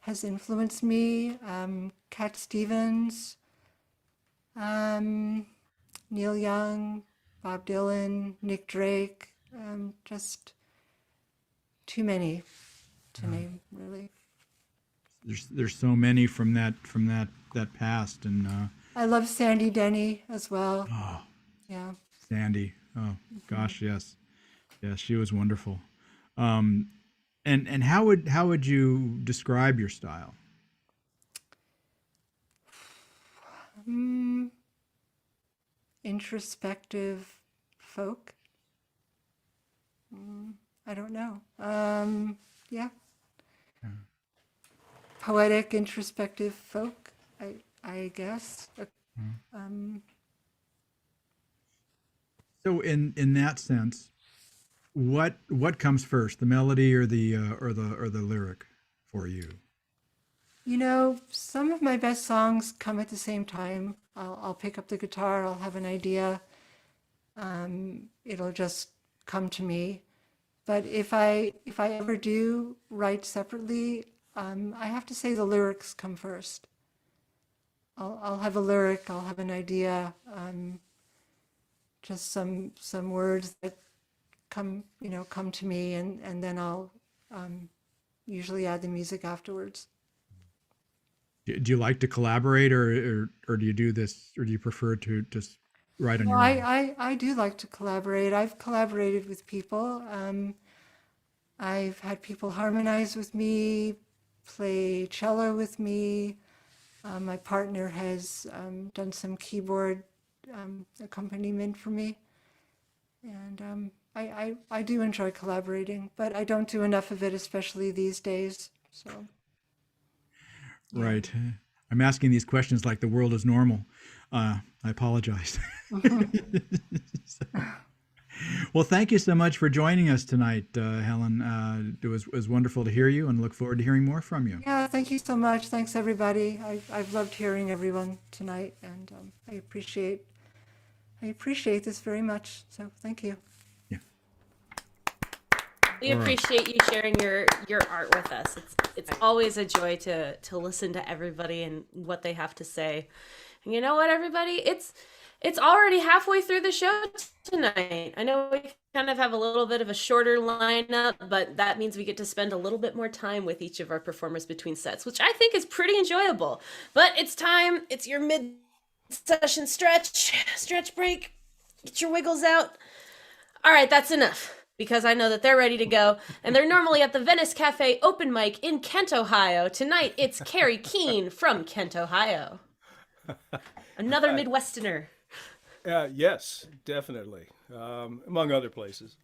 has influenced me, Cat Stevens, Neil Young, Bob Dylan, Nick Drake, just too many to name, really. There's so many from that past, and I love Sandy Denny as well. oh, Yeah. Sandy. Oh gosh, yes, she was wonderful. And how would you describe your style? Introspective folk. I don't know. Yeah. Poetic, introspective folk, I guess. So in that sense, what comes first, the melody or the lyric for you? You know, some of my best songs come at the same time. I'll pick up the guitar, I'll have an idea. It'll just come to me. But if I ever do write separately, I have to say the lyrics come first. I'll have a lyric, I'll have an idea, just some words that come to me, and then I'll usually add the music afterwards. Do you like to collaborate, or do you do this, or do you prefer to just write on your own? I do like to collaborate. I've collaborated with people. I've had people harmonize with me, play cello with me. My partner has done some keyboard accompaniment for me. And I do enjoy collaborating, but I don't do enough of it, especially these days. So. Right. I'm asking these questions like the world is normal. I apologize. Well, thank you so much for joining us tonight, Helen. It was wonderful to hear you, and look forward to hearing more from you. Yeah, thank you so much. Thanks, everybody. I've loved hearing everyone tonight, and I appreciate this very much. So thank you. Yeah. We appreciate you sharing your art with us. It's always a joy to listen to everybody and what they have to say. And you know what, everybody? It's already halfway through the show tonight. I know we kind of have a little bit of a shorter lineup, but that means we get to spend a little bit more time with each of our performers between sets, which I think is pretty enjoyable. But it's time. It's your mid-session stretch break. Get your wiggles out. All right, that's enough, because I know that they're ready to go, and they're normally at the Venice Cafe open mic in Kent, Ohio. Tonight, it's Carrie Keane from Kent, Ohio. Another Midwesterner. Yes, definitely. Among other places.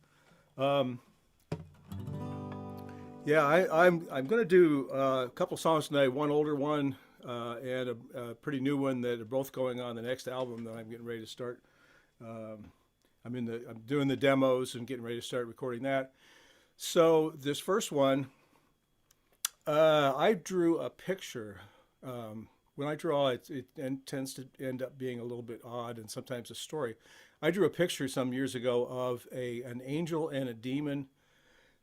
I'm going to do a couple songs tonight. One older one and a pretty new one that are both going on the next album that I'm getting ready to start. I'm doing the demos and getting ready to start recording that. So this first one, I drew a picture. When I draw, it tends to end up being a little bit odd and sometimes a story. I drew a picture some years ago of an angel and a demon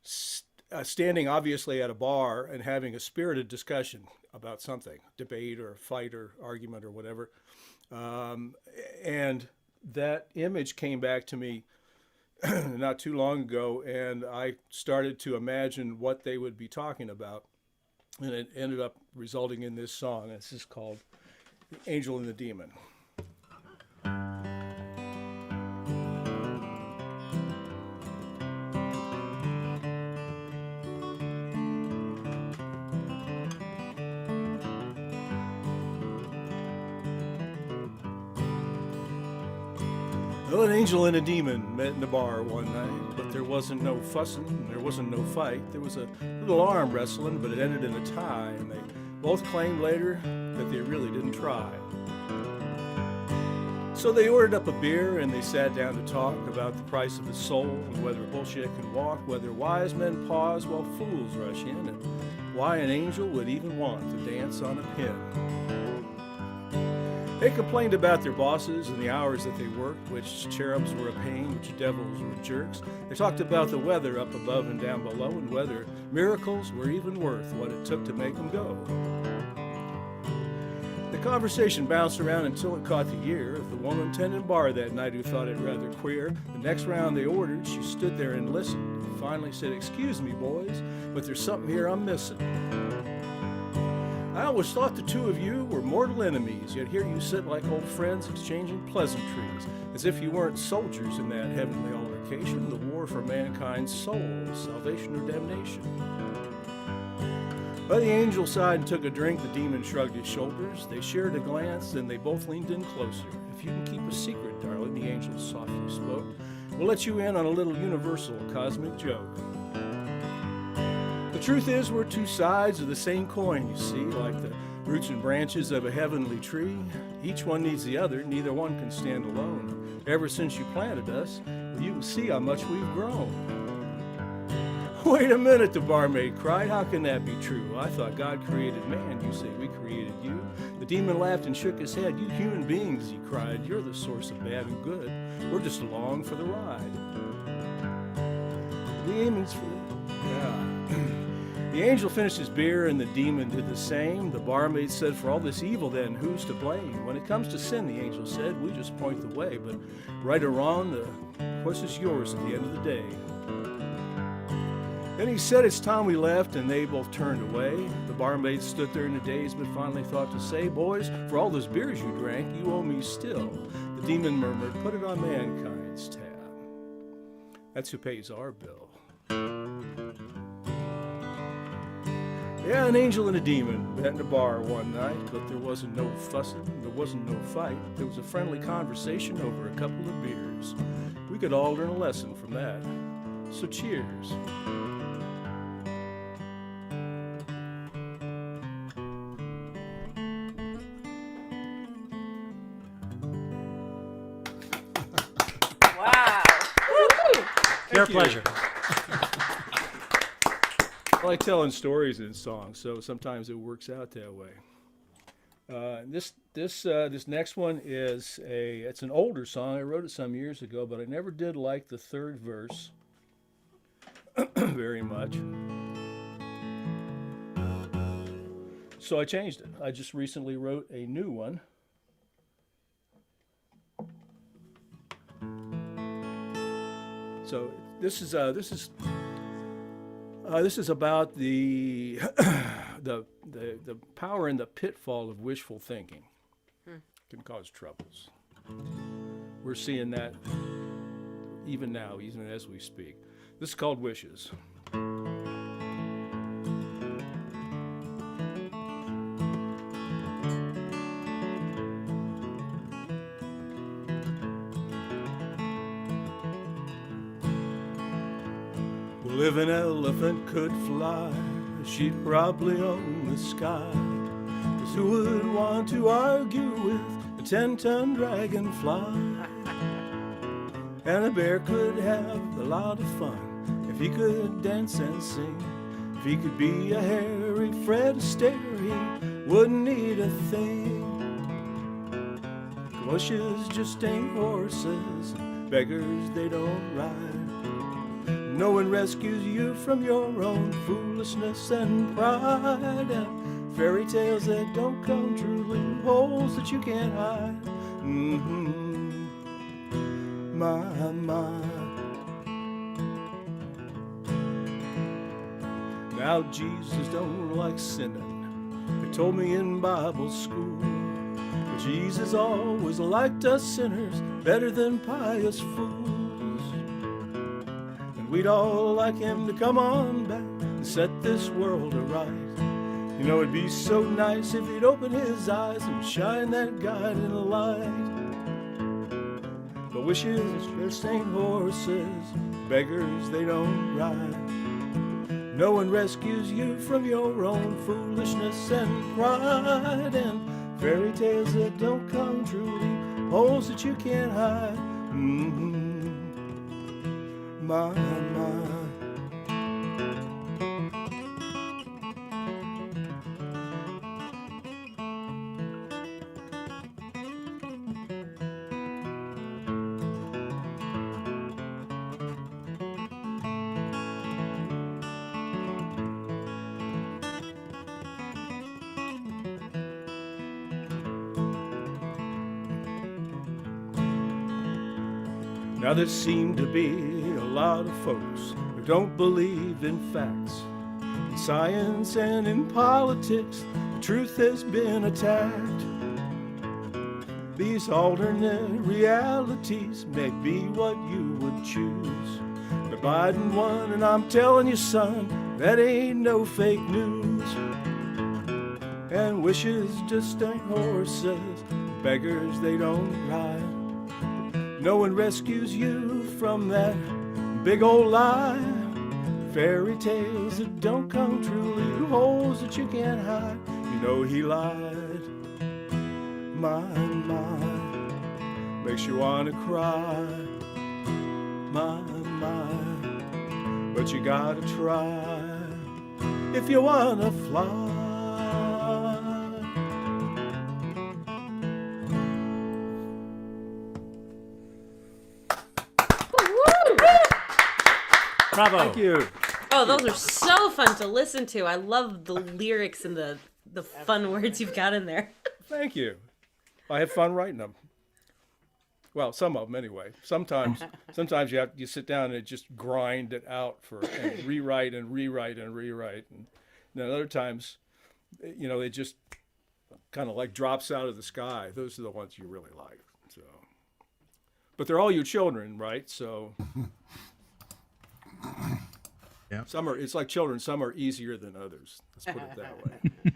standing obviously at a bar and having a spirited discussion about something, debate or fight or argument or whatever. And that image came back to me not too long ago, and I started to imagine what they would be talking about. And it ended up resulting in this song. This is called The Angel and the Demon. Well, an angel and a demon met in a bar one night, but there wasn't no fussing, there wasn't no fight. There was a little arm wrestling, but it ended in a tie, and they both claimed later that they really didn't try. So they ordered up a beer, and they sat down to talk about the price of the soul, and whether bullshit can walk, whether wise men pause while fools rush in, and why an angel would even want to dance on a pin. They complained about their bosses and the hours that they worked, which cherubs were a pain, which devils were jerks. They talked about the weather up above and down below, and whether miracles were even worth what it took to make them go. The conversation bounced around until it caught the ear of the woman tending bar that night, who thought it rather queer. The next round they ordered, she stood there and listened, and finally said, "Excuse me, boys, but there's something here I'm missing. I always thought the two of you were mortal enemies, yet here you sit like old friends exchanging pleasantries, as if you weren't soldiers in that heavenly altercation, the war for mankind's souls, salvation or damnation." But the angel sighed and took a drink. The demon shrugged his shoulders. They shared a glance, then they both leaned in closer. "If you can keep a secret, darling," the angel softly spoke, "we'll let you in on a little universal cosmic joke. The truth is, we're two sides of the same coin, you see, like the roots and branches of a heavenly tree. Each one needs the other, neither one can stand alone. Ever since you planted us, well, you can see how much we've grown." "Wait a minute," the barmaid cried. "How can that be true? I thought God created man. You say we created you." The demon laughed and shook his head. "You human beings," he cried, "you're the source of bad and good. We're just along for the ride." The angel finished his beer and the demon did the same. The barmaid said, "For all this evil then, who's to blame? When it comes to sin," the angel said, "we just point the way. But right or wrong, the choice is yours at the end of the day." Then he said, "It's time we left," and they both turned away. The barmaid stood there in a daze, but finally thought to say, "Boys, for all those beers you drank, you owe me still." The demon murmured, "Put it on mankind's tab. That's who pays our bill." Yeah, an angel and a demon met in a bar one night, but there wasn't no fussing, there wasn't no fight. There was a friendly conversation over a couple of beers. We could all learn a lesson from that. So cheers. Wow. Your pleasure. I like telling stories in songs, so sometimes it works out that way. This next one it's an older song. I wrote it some years ago, but I never did like the third verse very much. So I changed it. I just recently wrote a new one. So this is about the the power and the pitfall of wishful thinking. Can cause troubles. We're seeing that even now, even as we speak. This is called Wishes. Well, if an elephant could fly, she'd probably own the sky. 'Cause who would want to argue with a 10-ton dragonfly? And a bear could have a lot of fun if he could dance and sing. If he could be a hairy Fred Astaire, he wouldn't need a thing. Wishes just ain't horses, beggars they don't ride. No one rescues you from your own foolishness and pride. And fairy tales that don't come true leave holes that you can't hide. My. Now Jesus don't like sinning, they told me in Bible school. But Jesus always liked us sinners better than pious fools. And we'd all like him to come on back and set this world aright. You know, it'd be so nice if he'd open his eyes and shine that guiding light. But wishes just ain't horses, beggars they don't ride. No one rescues you from your own foolishness and pride. And fairy tales that don't come true leave holes that you can't hide. My. Now there seem to be a lot of folks who don't believe in facts. In science and in politics, the truth has been attacked. These alternate realities may be what you would choose. But Biden won, and I'm telling you, son, that ain't no fake news. And wishes just ain't horses, beggars they don't ride. No one rescues you from that big old lie. Fairy tales that don't come true leave holes that you can't hide. You know he lied. My, makes you wanna cry. My, but you gotta try if you wanna fly. Bravo. Thank you. Oh, those are so fun to listen to. I love the lyrics and the fun words you've got in there. Thank you. I had fun writing them. Well, some of them anyway. Sometimes you sit down and just grind it out and rewrite and rewrite and rewrite. And then other times, they just kind of like drops out of the sky. Those are the ones you really like. So, but they're all your children, right? So, yeah. It's like children. Some are easier than others. Let's put it that way.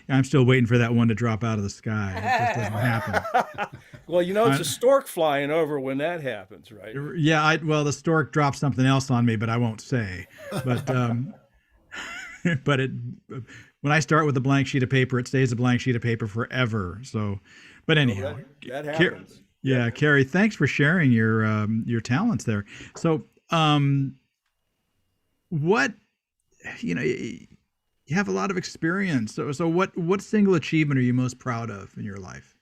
I'm still waiting for that one to drop out of the sky. It just doesn't happen. Well, it's a stork flying over when that happens, right? Yeah, the stork dropped something else on me, but I won't say. But but when I start with a blank sheet of paper, it stays a blank sheet of paper forever. So, but anyhow, that happens. Carrie, thanks for sharing your talents there. So, what you have a lot of experience. So what single achievement are you most proud of in your life?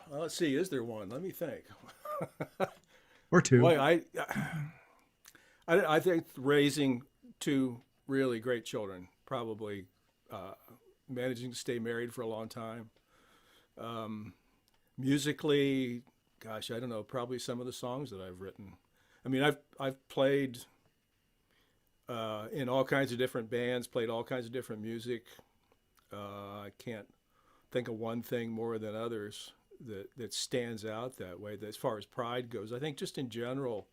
Well, let's see. Is there one? Let me think. Or two. Boy, I think raising two really great children, probably managing to stay married for a long time. Musically, gosh, I don't know, probably some of the songs that I've written. I mean, I've played in all kinds of different bands, played all kinds of different music. I can't think of one thing more than others that stands out that way. That as far as pride goes, I think just in general,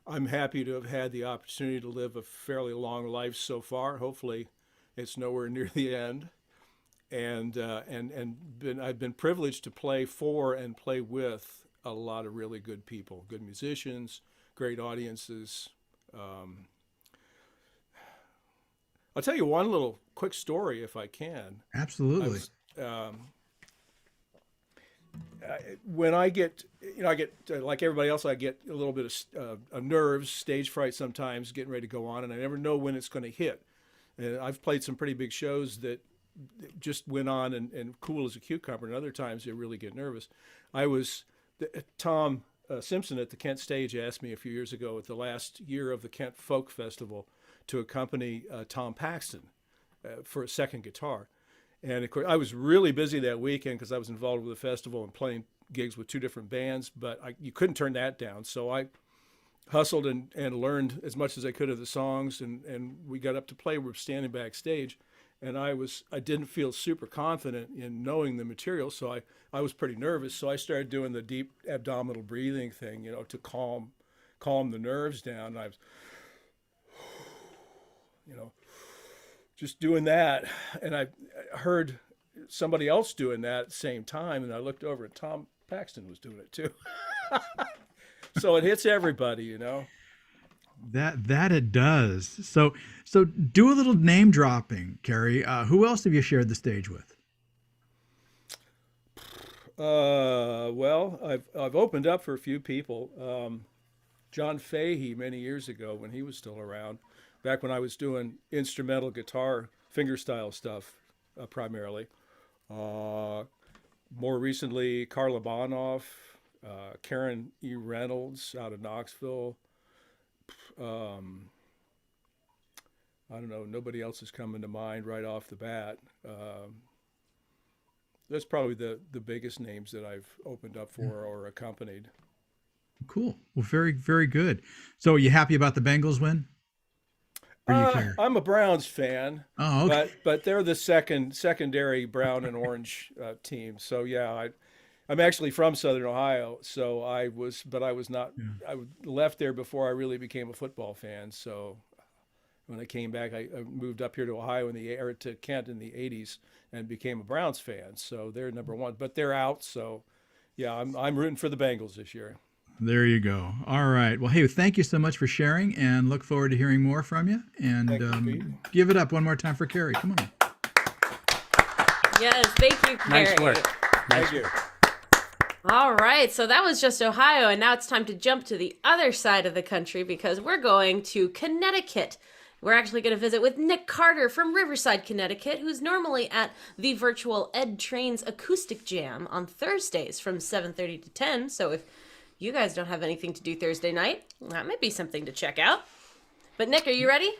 I'm happy to have had the opportunity to live a fairly long life so far. Hopefully, it's nowhere near the end. And I've been privileged to play for and play with a lot of really good people, good musicians, great audiences. I'll tell you one little quick story if I can. Absolutely. When I get like everybody else, I get a little bit of nerves, stage fright sometimes, getting ready to go on, and I never know when it's going to hit. And I've played some pretty big shows that just went on and cool as a cucumber, and other times you really get nervous. Tom Simpson at the Kent Stage asked me a few years ago at the last year of the Kent Folk Festival to accompany Tom Paxton for a second guitar. And of course, I was really busy that weekend because I was involved with the festival and playing gigs with two different bands, but you couldn't turn that down. So I hustled and learned as much as I could of the songs, and we got up to play. We were standing backstage, and I didn't feel super confident in knowing the material, so I was pretty nervous. So I started doing the deep abdominal breathing thing, to calm the nerves down. And I was, just doing that, and I heard somebody else doing that at the same time, and I looked over and Tom Paxton was doing it too. So it hits everybody, That it does. So do a little name dropping, Kerry. Who else have you shared the stage with? Well, I've opened up for a few people. John Fahey many years ago when he was still around, back when I was doing instrumental guitar fingerstyle stuff primarily. More recently, Carla Bonoff, Karen E. Reynolds out of Knoxville. I don't know, nobody else is coming to mind right off the bat. that's probably the biggest names that I've opened up for or accompanied. Cool. Well, very, very good. So, are you happy about the Bengals win? Or you care? I'm a Browns fan. Oh, okay. But they're the secondary brown and orange team. So yeah, I'm actually from Southern Ohio. So I was not. Yeah. I left there before I really became a football fan. So when I came back, I moved up here to Ohio to Kent in the '80s and became a Browns fan. So they're number one, but they're out. So yeah, I'm rooting for the Bengals this year. There you go. All right. Well, hey, thank you so much for sharing, and look forward to hearing more from you. And give it up one more time for Carrie. Come on. Yes, thank you, Carrie. Nice work. Thank you. All right, so that was just Ohio, and now it's time to jump to the other side of the country because we're going to Connecticut. We're actually going to visit with Nick Carter from Riverside, Connecticut, who's normally at the virtual Ed Trains Acoustic Jam on Thursdays from 7:30 to 10. So if you guys don't have anything to do Thursday night, that might be something to check out. But Nick, are you ready?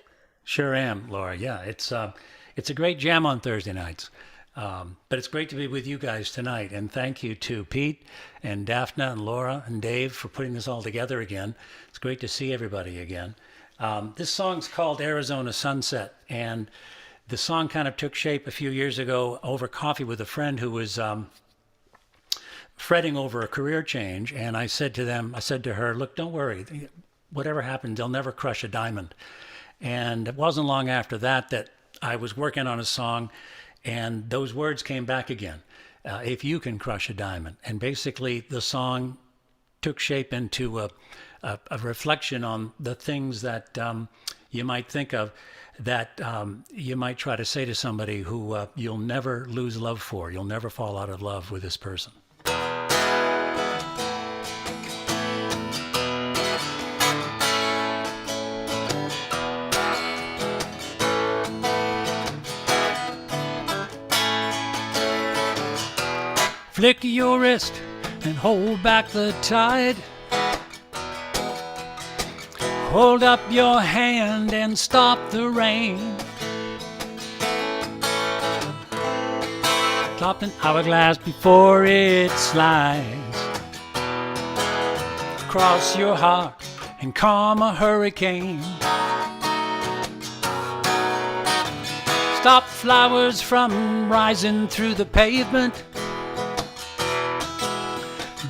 Sure am, Laura. Yeah, it's a great jam on Thursday nights. But it's great to be with you guys tonight. And thank you to Pete and Daphne and Laura and Dave for putting this all together again. It's great to see everybody again. This song's called Arizona Sunset. And the song kind of took shape a few years ago over coffee with a friend who was fretting over a career change. And I said to her, look, don't worry. Whatever happens, they'll never crush a diamond. And it wasn't long after that I was working on a song, and those words came back again. If you can crush a diamond. And basically the song took shape into a reflection on the things that you might think of that you might try to say to somebody who you'll never lose love for. You'll never fall out of love with this person. Flick your wrist and hold back the tide. Hold up your hand and stop the rain. Drop an hourglass before it slides. Cross your heart and calm a hurricane. Stop flowers from rising through the pavement.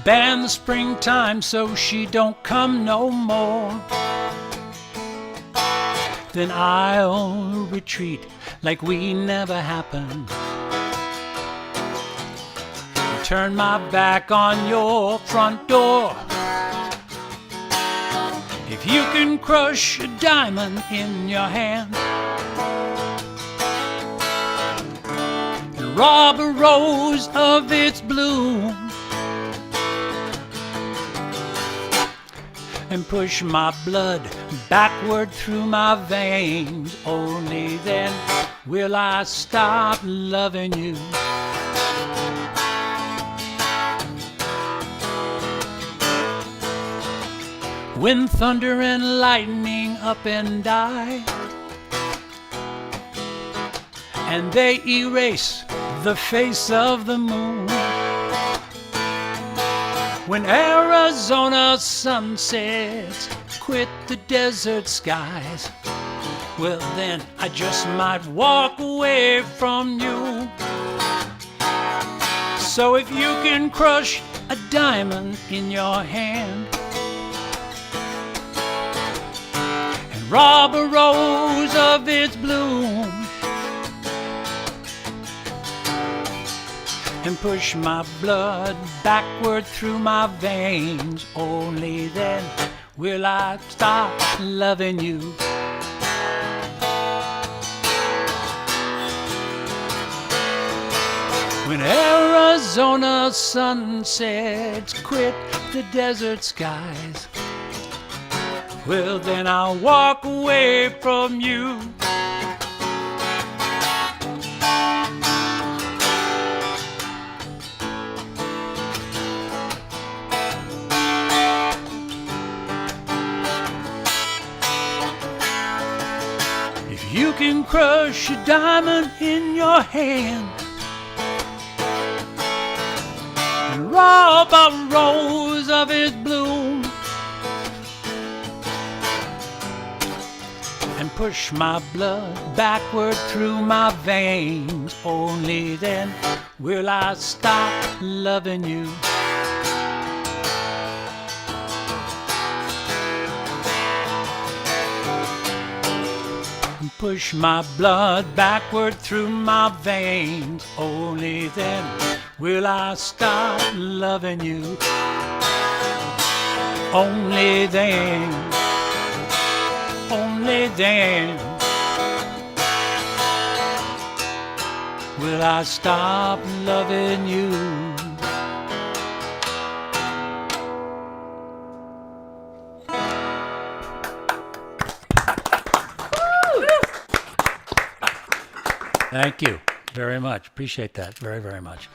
Ban the springtime so she don't come no more. Then I'll retreat like we never happened. Turn my back on your front door. If you can crush a diamond in your hand and rob a rose of its bloom and push my blood backward through my veins, only then will I stop loving you. When thunder and lightning up and die, and they erase the face of the moon. When Arizona sunsets quit the desert skies, well then I just might walk away from you. So if you can crush a diamond in your hand and rob a rose of its bloom and push my blood backward through my veins, only then will I stop loving you. When Arizona sunsets quit the desert skies, well then I'll walk away from you. You can crush a diamond in your hand rob a rose of its bloom and push my blood backward through my veins. Only then will I stop loving you. And push my blood backward through my veins. Only then will I stop loving you. Only then, only then will I stop loving you. Thank you very much. Appreciate that very, very much.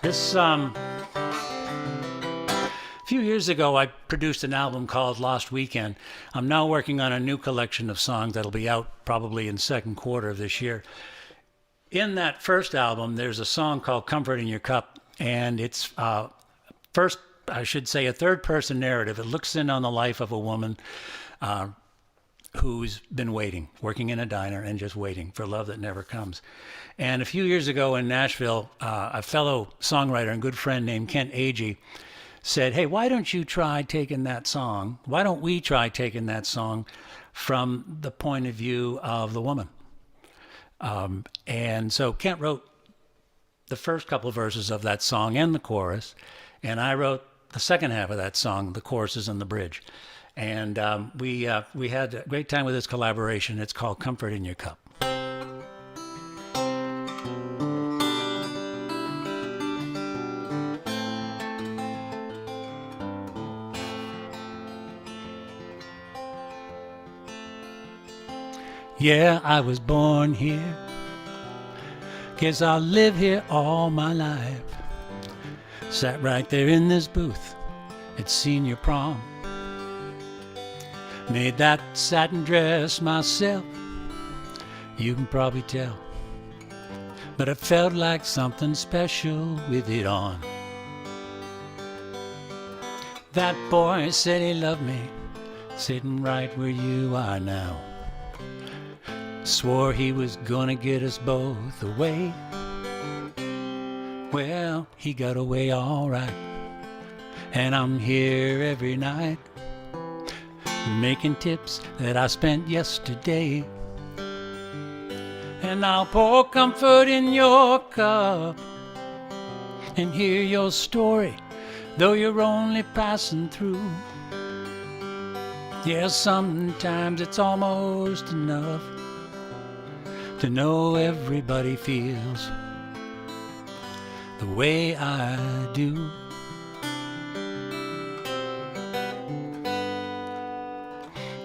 This, a few years ago, I produced an album called Lost Weekend. I'm now working on a new collection of songs that'll be out probably in second quarter of this year. In that first album, there's a song called Comfort in Your Cup, and it's first, I should say, a third-person narrative. It looks in on the life of a woman who's been waiting, working in a diner and just waiting for love that never comes. And a few years ago in Nashville, a fellow songwriter and good friend named Kent Agee said, hey, why don't you try taking that song? Why don't we try taking that song from the point of view of the woman? And so Kent wrote the first couple of verses of that song and the chorus, and I wrote the second half of that song, the choruses and the bridge. And we had a great time with this collaboration. It's called Comfort in Your Cup. Yeah, I was born here. Guess I'll live here all my life. Sat right there in this booth at senior prom. Made that satin dress myself, you can probably tell. But I felt like something special with it on. That boy said he loved me, sitting right where you are now. Swore he was gonna get us both away. Well, he got away all right, and I'm here every night, making tips that I spent yesterday. And I'll pour comfort in your cup and hear your story, though you're only passing through. Yeah, sometimes it's almost enough to know everybody feels the way I do.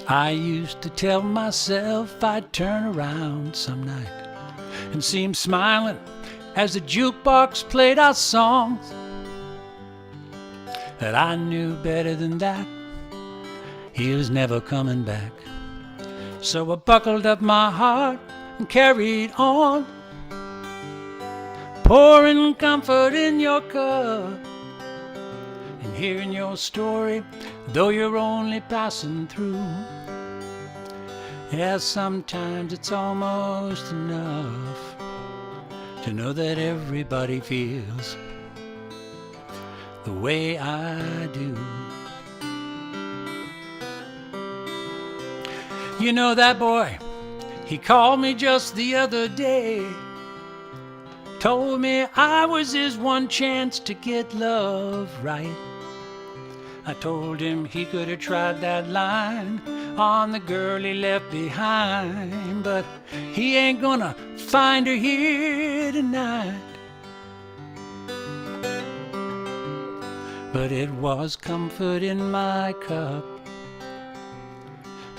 I used to tell myself I'd turn around some night and see him smiling as the jukebox played our songs. That I knew better than that, he was never coming back. So I buckled up my heart and carried on, pouring comfort in your cup and hearing your story, though you're only passing through. Yeah, sometimes it's almost enough to know that everybody feels the way I do. You know that boy, he called me just the other day, told me I was his one chance to get love right. I told him he could have tried that line on the girl he left behind, but he ain't gonna find her here tonight. But it was comfort in my cup,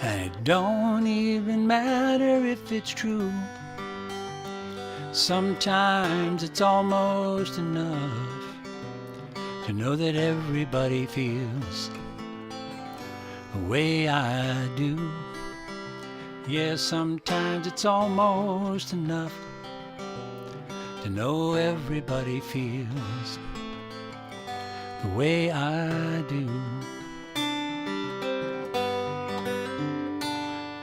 and it don't even matter if it's true. Sometimes it's almost enough to know that everybody feels the way I do. Yeah, sometimes it's almost enough to know everybody feels the way I do.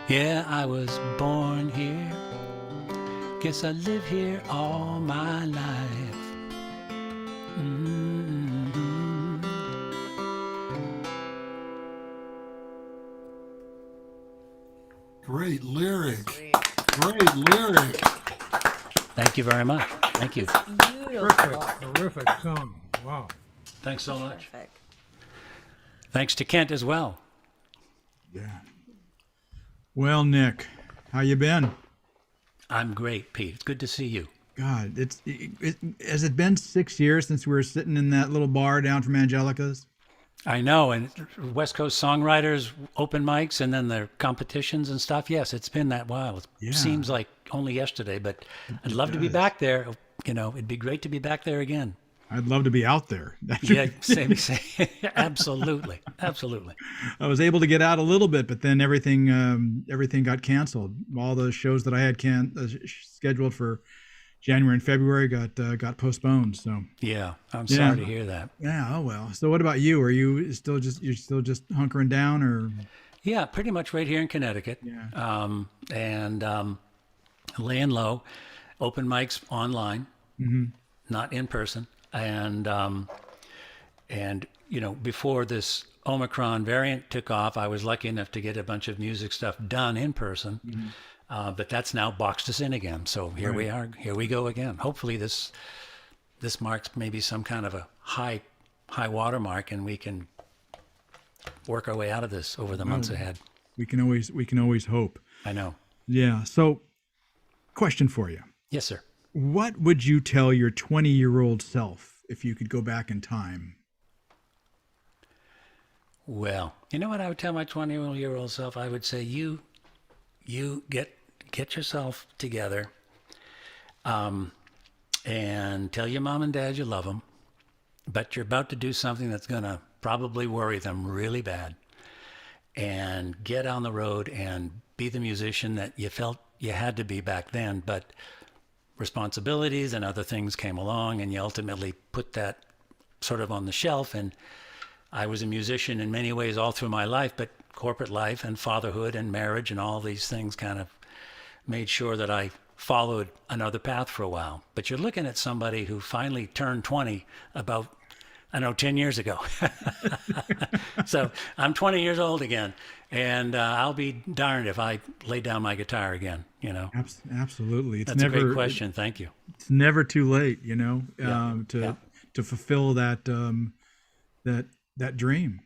Yeah, I was born here. Guess I live here all my life. Mm-hmm. Great lyric. Great lyric. Thank you very much. Thank you. Beautiful. Terrific song. Wow. Thanks so much. Terrific. Thanks to Kent as well. Yeah. Well, Nick, how you been? I'm great, Pete. It's good to see you. God, has it been 6 years since we were sitting in that little bar down from Angelica's? I know, and West Coast songwriters, open mics, and then their competitions and stuff. Yes, it's been that while. It seems like only yesterday, but I'd love to be back there. You know, it'd be great to be back there again. I'd love to be out there. Yeah, same. Absolutely, absolutely. I was able to get out a little bit, but then everything got canceled. All the shows that I had scheduled for January and February got postponed. So yeah, I'm sorry to hear that. Yeah. Oh well. So what about you? Are you still just hunkering down, or? Yeah, pretty much right here in Connecticut. Yeah. And laying low, open mics online, not in person. And you know, before this Omicron variant took off, I was lucky enough to get a bunch of music stuff done in person. But that's now boxed us in again. So here we are. Here we go again. Hopefully this marks maybe some kind of a high water mark, and we can work our way out of this over the months ahead. We can always hope. I know. Yeah. So, question for you. Yes, sir. What would you tell your 20-year-old self if you could go back in time? Well, you know what I would tell my 20-year-old self? I would say, you get yourself together, and tell your mom and dad you love them, but you're about to do something that's going to probably worry them really bad. And get on the road and be the musician that you felt you had to be back then, but responsibilities and other things came along, and you ultimately put that sort of on the shelf. And I was a musician in many ways all through my life, but corporate life and fatherhood and marriage and all these things kind of made sure that I followed another path for a while. But you're looking at somebody who finally turned 20 about, 10 years ago. So I'm 20 years old again, and I'll be darned if I lay down my guitar again, you know. Absolutely. That's a great question. Thank you. It's never too late, you know, to fulfill that dream.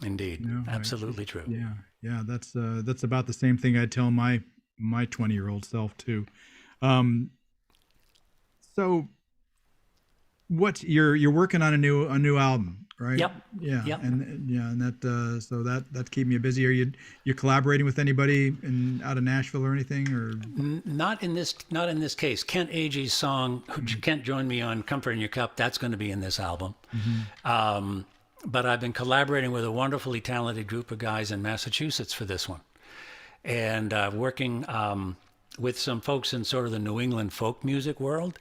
Indeed. You know, absolutely true. Yeah. That's about the same thing I'd tell my 20-year-old self too. So what you're working on a new album, right? Yep. Yeah. Yep. And that so that's keeping you busy. Are you collaborating with anybody out of Nashville or anything, or? Not in this case. Kent Agee's song, Kent joined me on Comfort in Your Cup, that's going to be in this album. But I've been collaborating with a wonderfully talented group of guys in Massachusetts for this one, and working with some folks in sort of the New England folk music world,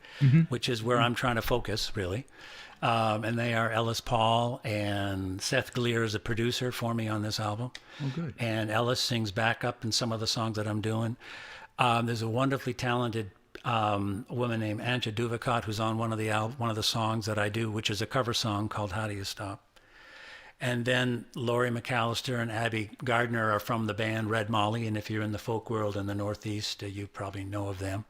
which is where I'm trying to focus, really. And they are Ellis Paul, and Seth Gleer is a producer for me on this album. Oh, good. And Ellis sings backup in some of the songs that I'm doing. There's a wonderfully talented woman named Anja Duvacot who's on one of the songs that I do, which is a cover song called How Do You Stop? And then Laurie McAllister and Abby Gardner are from the band Red Molly, and if you're in the folk world in the Northeast, you probably know of them.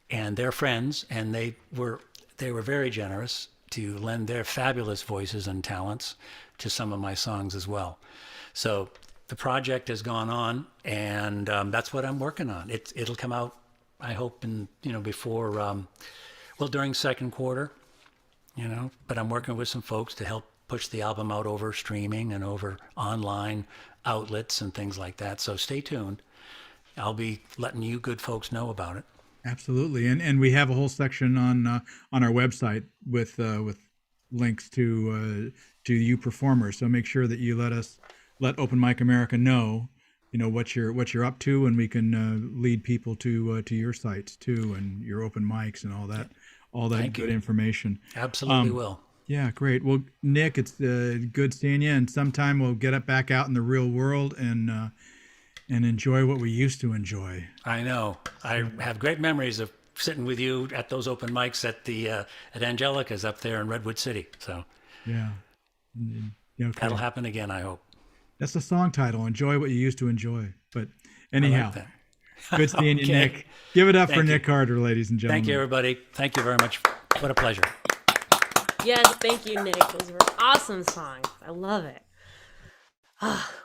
And they're friends, and they were very generous to lend their fabulous voices and talents to some of my songs as well. So the project has gone on, and that's what I'm working on. It'll come out, I hope, before, during second quarter, but I'm working with some folks to help push the album out over streaming and over online outlets and things like that. So stay tuned. I'll be letting you good folks know about it. Absolutely, and we have a whole section on our website with links to you performers. So make sure that you let Open Mic America know, what you're up to, and we can lead people to your sites too, and your open mics and all that Thank good you. information. Absolutely will. Yeah, great. Well, Nick, it's good seeing you, and sometime we'll get it back out in the real world and enjoy what we used to enjoy. I know. I have great memories of sitting with you at those open mics at Angelica's up there in Redwood City. So yeah, okay. That'll happen again, I hope. That's the song title. Enjoy what you used to enjoy. But anyhow, good seeing you, Nick. Give it up for Nick Carter, ladies and gentlemen. Thank you, everybody. Thank you very much. What a pleasure. Yes, thank you, Nick. Those were awesome songs. I love it.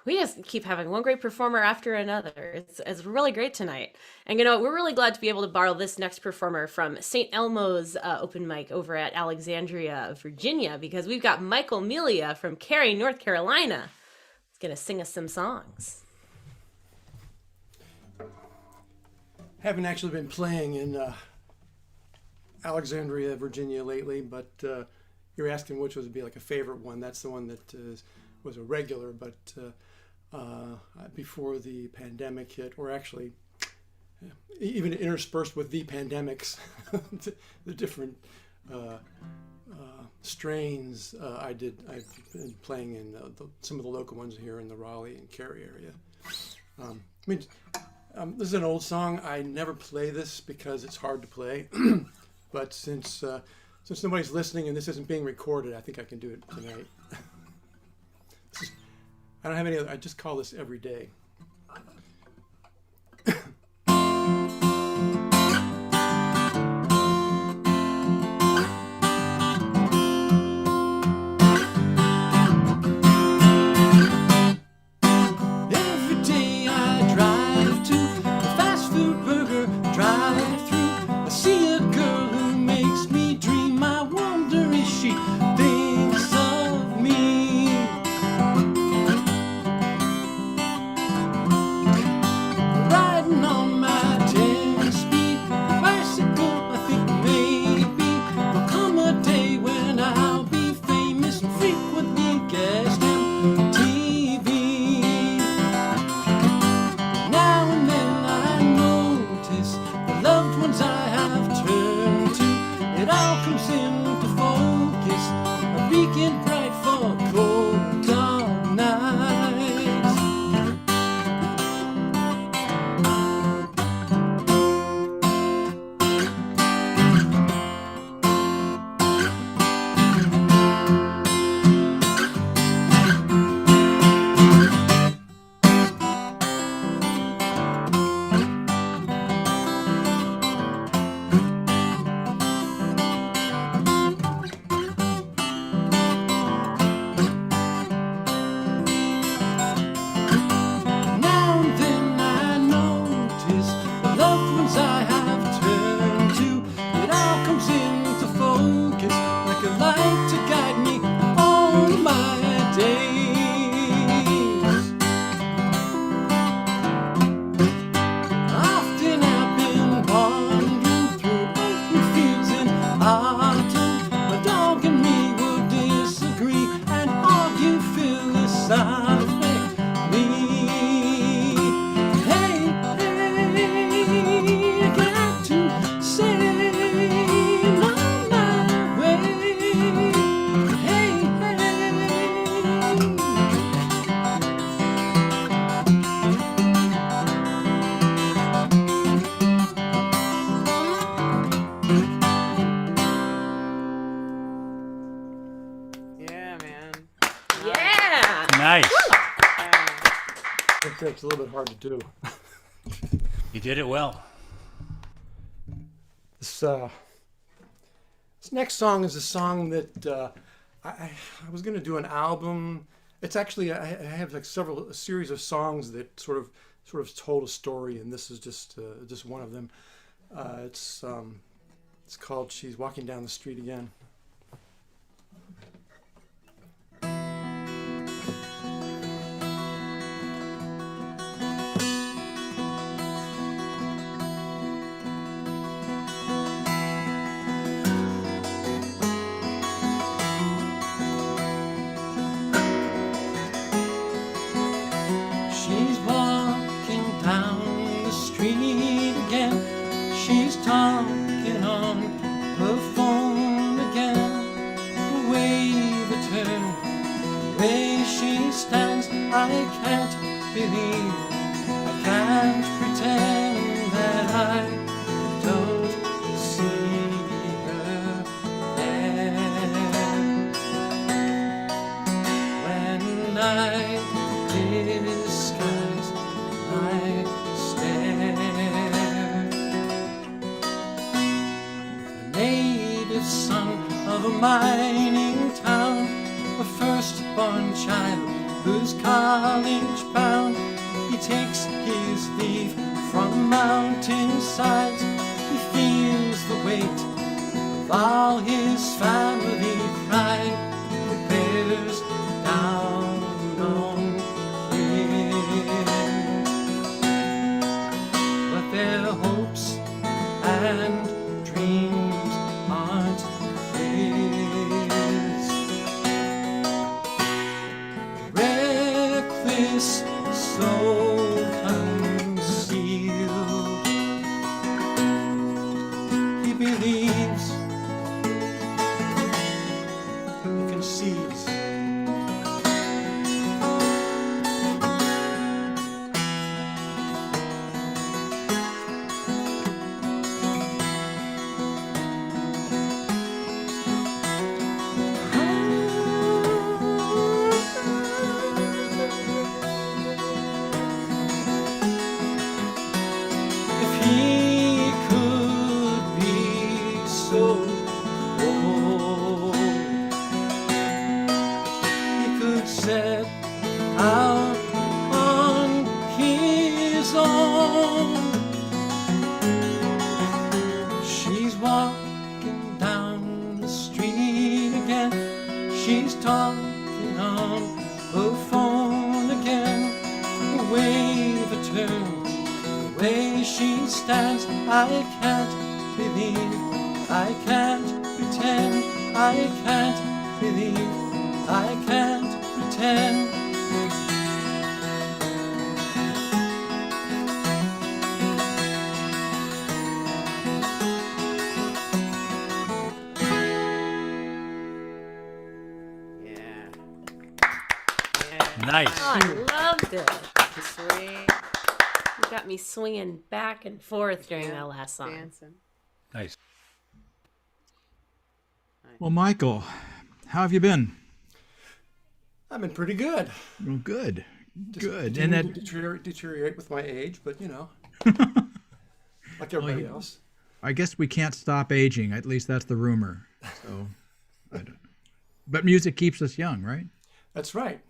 We just keep having one great performer after another. It's really great tonight. And you know, we're really glad to be able to borrow this next performer from St. Elmo's open mic over at Alexandria, Virginia, because we've got Michael Melia from Cary, North Carolina. He's going to sing us some songs. Haven't actually been playing in Alexandria, Virginia lately, but you're asking which would be like a favorite one. That's the one that was a regular, but before the pandemic hit, or actually even interspersed with the pandemics, the different strains, I've been playing in some of the local ones here in the Raleigh and Kerry area. This is an old song. I never play this because it's hard to play, but since nobody's listening and this isn't being recorded, I think I can do it tonight. I don't have any other. I just call this every day. It's a little bit hard to do. You did it well. This next song is a song that I was going to do an album. It's actually I have like a series of songs that sort of told a story, and this is just one of them. It's called "She's Walking Down the Street Again." She's talking on her phone again. believe, I can't pretend that I don't see her there. When I disguise my stare, the native son of a mining town, a firstborn child who's college bound. He takes his leave from mountainsides. He feels the weight of all his family pride. It bears down on him. But their hopes and dreams aren't his. Reckless soul concealed, he believes, he conceives. If he could be so bold, he could set out on his own. She's walking down the street again. She's talking on the phone again. A wave, a turn, the way she stands. I can't believe, I can't pretend, I can't believe, I can't pretend. Nice. Oh, I loved it. Sweet. You got me swinging back and forth during that last song. Dancing. Nice. Well, Michael, how have you been? I've been pretty good. Well, good. Just Good. continuing And to that, deteriorate with my age, but you know, like everybody else. I guess we can't stop aging. At least that's the rumor. So, I don't. But music keeps us young, right? That's right.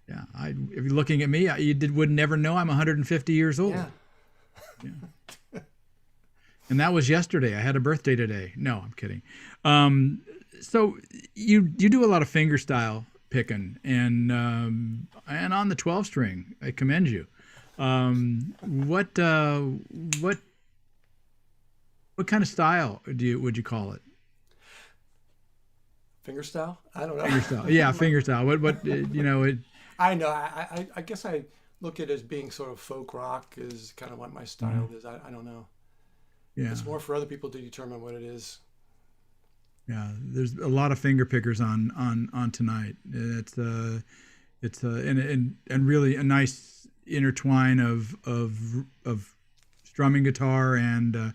Yeah. If you're looking at me, would never know I'm 150 years old. Yeah. Yeah. And that was yesterday. I had a birthday today. No, I'm kidding. So you do a lot of finger style picking, and on the 12 string, I commend you. What kind of style would you call it? Finger style? I don't know. Finger style. Yeah, finger style. What you know it. I know. I guess I look at it as being sort of folk rock is kind of what my style is. I don't know. Yeah. It's more for other people to determine what it is. Yeah, there's a lot of finger pickers on tonight. It's and really a nice intertwine of strumming guitar and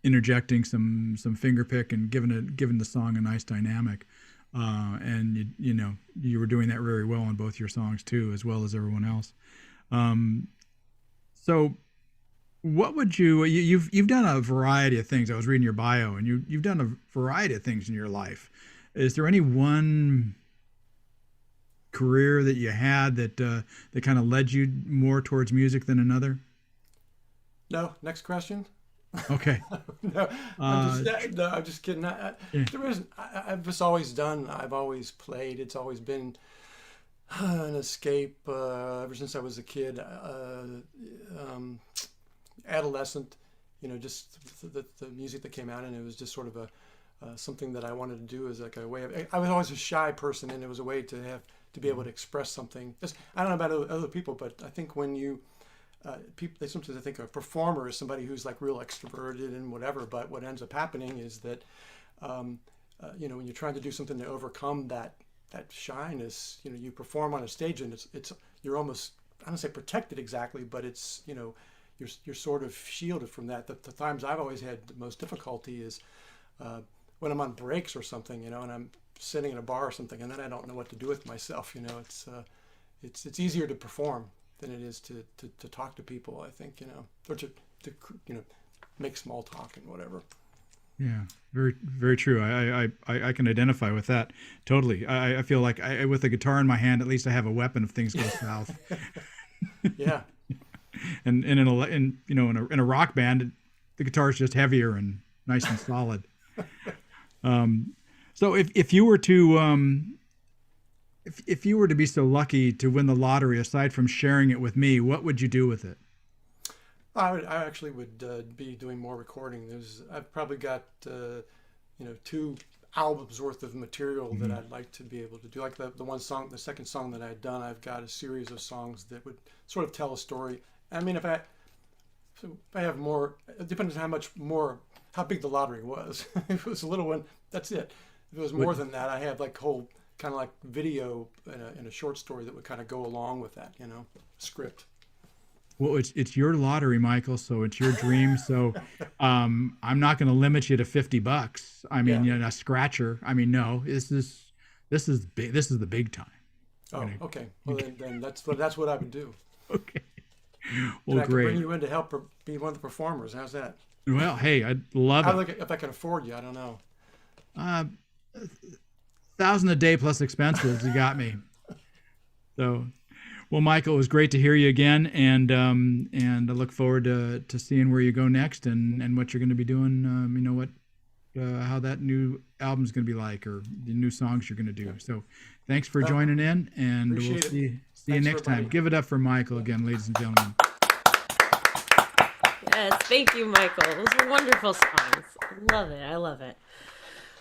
interjecting some finger pick and giving the song a nice dynamic. And you were doing that very well on both your songs too, as well as everyone else. So what would you've done a variety of things. I was reading your bio, and you've done a variety of things in your life. Is there any one career that you had that kind of led you more towards music than another? No. Next question. Okay. No, I'm just kidding. There isn't. I've just always done. I've always played. It's always been an escape ever since I was a kid, adolescent. Just the music that came out, and it was just sort of a something that I wanted to do as like a way of. I was always a shy person, and it was a way to be able to express something. I don't know about other people, but I think when you people, they sometimes think a performer is somebody who's like real extroverted and whatever, but what ends up happening is that when you're trying to do something to overcome that shyness, you perform on a stage, and it's you're almost, I don't say protected exactly, but it's, you know, you're sort of shielded from that. The times I've always had the most difficulty is when I'm on breaks or something, you know, and I'm sitting in a bar or something, and then I don't know what to do with myself. You know, it's easier to perform than it is to talk to people, I think, you know, or to you know, make small talk and whatever. Yeah, very, very true. I can identify with that totally. I feel like with a guitar in my hand, at least I have a weapon if things go south. Yeah. And in a rock band, the guitar is just heavier and nice and solid. So if you were to if you were to be so lucky to win the lottery, aside from sharing it with me, what would you do with it? I actually would be doing more recording. I've probably got 2 albums worth of material that I'd like to be able to do. Like the second song that I had done, I've got a series of songs that would sort of tell a story. I mean, if I have more, it depends on how big the lottery was. If it was a little one, that's it. If it was more than that, I have like whole kind of like video in a short story that would kind of go along with that, you know, script. Well, it's your lottery, Michael, so it's your dream. So I'm not going to limit you to $50. I mean, you know, a scratcher. I mean, no, this is big. This is the big time. Oh, okay. Well, then that's what I would do. Okay. Well, and I great. Can bring you in to help be one of the performers. How's that? Well, hey, I'd love it. If I can afford you, I don't know. $1,000 a day plus expenses. You got me. So. Well, Michael, it was great to hear you again, and I look forward to seeing where you go next and what you're going to be doing. You know what, how that new album's going to be like, or the new songs you're going to do. So, thanks for joining in, and we'll see you next time. Give it up for Michael again, ladies and gentlemen. Yes, thank you, Michael. Those were wonderful songs. Love it. I love it.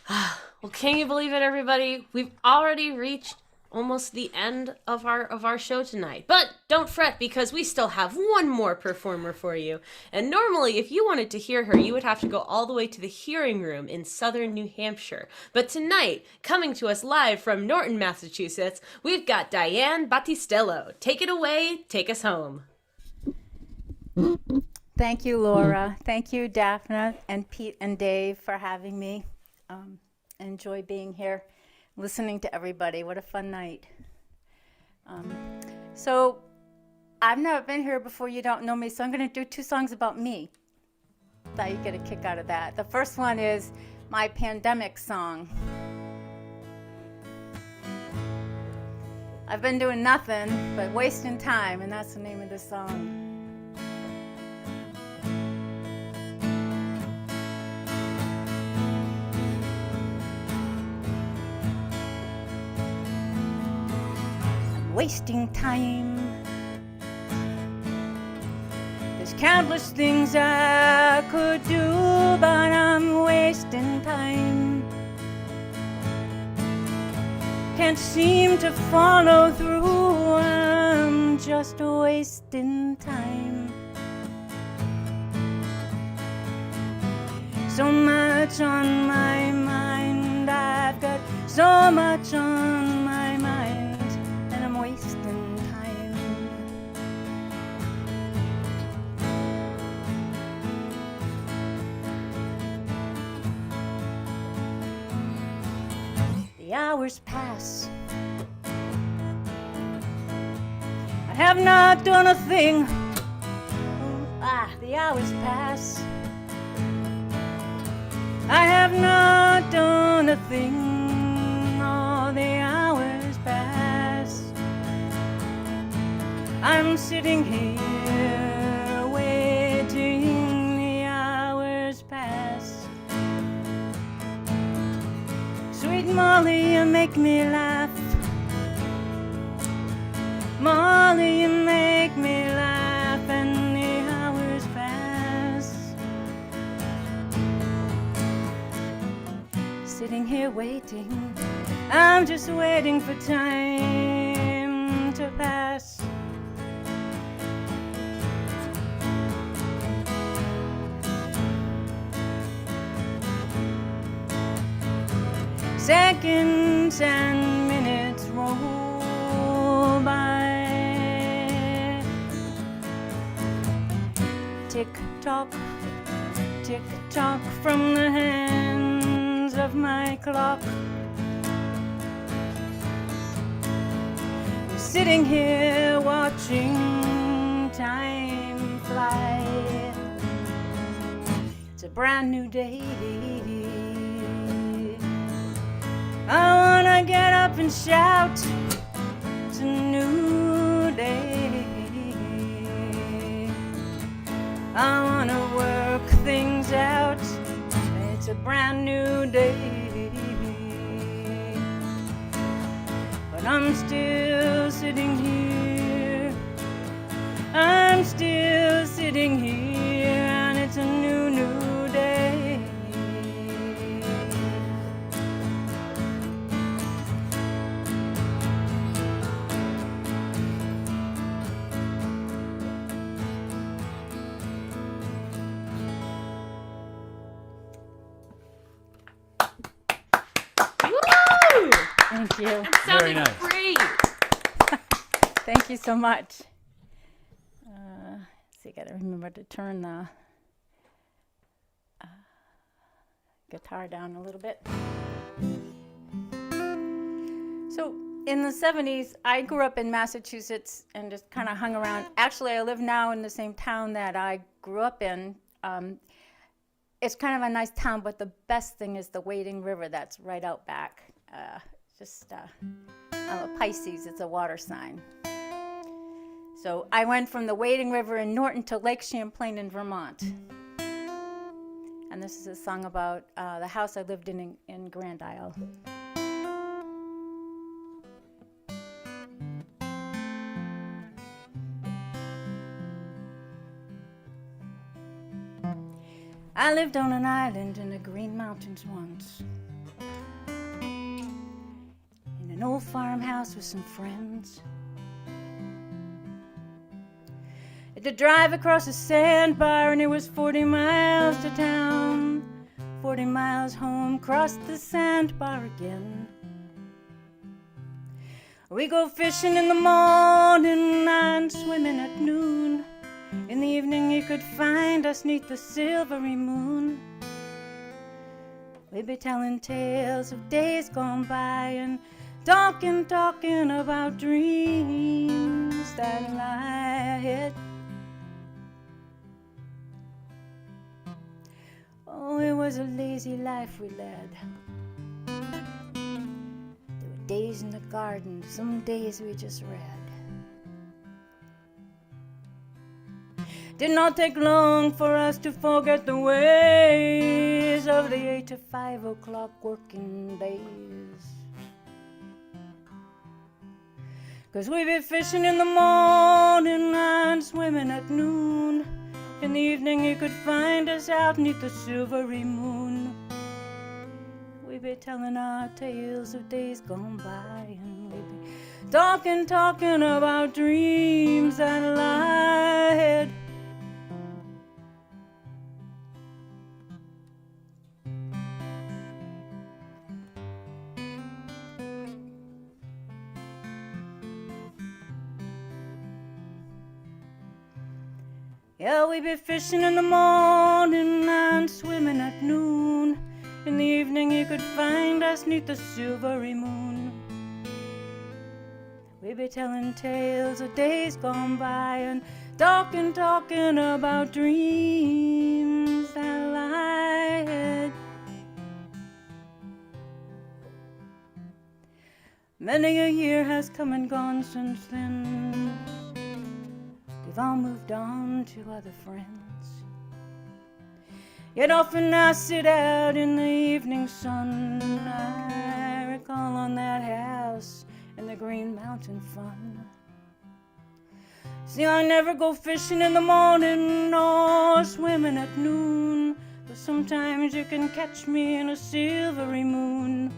Well, can you believe it, everybody? We've already reached almost the end of our show tonight. But don't fret, because we still have one more performer for you. And normally, if you wanted to hear her, you would have to go all the way to the hearing room in southern New Hampshire. But tonight, coming to us live from Norton, Massachusetts, we've got Diane Batistello. Take it away, take us home. Thank you, Laura. Thank you, Daphne and Pete and Dave, for having me. Enjoy being here, listening to everybody. What a fun night. So I've never been here before. You don't know me, so I'm going to do 2 songs about me. Thought you'd get a kick out of that. The first one is my pandemic song. I've been doing nothing but wasting time, and that's the name of the song. Wasting time. There's countless things I could do, but I'm wasting time. Can't seem to follow through, I'm just wasting time. So much on my mind, I've got so much on my mind. Wasting time. The hours pass. I have not done a thing. The hours pass. I have not done a thing. Oh, the hours pass. I'm sitting here waiting, the hours pass. Sweet Molly, you make me laugh. Molly, you make me laugh, and the hours pass. Sitting here waiting, I'm just waiting for time to pass. Seconds and minutes roll by. tick-tock from the hands of my clock. I'm sitting here watching time fly. It's a brand new day. I wanna get up and shout, it's a new day. I wanna work things out, it's a brand new day. But I'm still sitting here, I'm still sitting here, and it's a new day. Woo! Thank you. That sounded Very nice. great. Thank you so much. So you got to remember to turn the guitar down a little bit. So in the 70s, I grew up in Massachusetts and just kind of hung around. Actually, I live now in the same town that I grew up in. It's kind of a nice town, but the best thing is the Wading River that's right out back. I'm a Pisces, it's a water sign. So I went from the Wading River in Norton to Lake Champlain in Vermont. And this is a song about the house I lived in Grand Isle. I lived on an island in the Green Mountains once, in an old farmhouse with some friends. Had to drive across a sandbar and it was 40 miles to town, 40 miles home, cross the sandbar again. We go fishing in the morning and swimming at noon. In the evening you could find us 'neath the silvery moon. We'd be telling tales of days gone by and talking about dreams that lie ahead. Oh, it was a lazy life we led. There were days in the garden, some days we just read. Did not take long for us to forget the ways of the 8 to 5 o'clock working days. 'Cause we'd be fishing in the morning and swimming at noon. In the evening you could find us out 'neath the silvery moon. We'd be telling our tales of days gone by, and we'd be talking about dreams that lie ahead. Yeah, we'd be fishing in the morning and swimming at noon. In the evening you could find us 'neath the silvery moon. We'd be telling tales of days gone by and talking about dreams that lie ahead. Many a year has come and gone since then. We've all moved on to other friends. Yet often I sit out in the evening sun. I recall on that house in the Green Mountain fun. See, I never go fishing in the morning nor swimming at noon, but sometimes you can catch me in a silvery moon.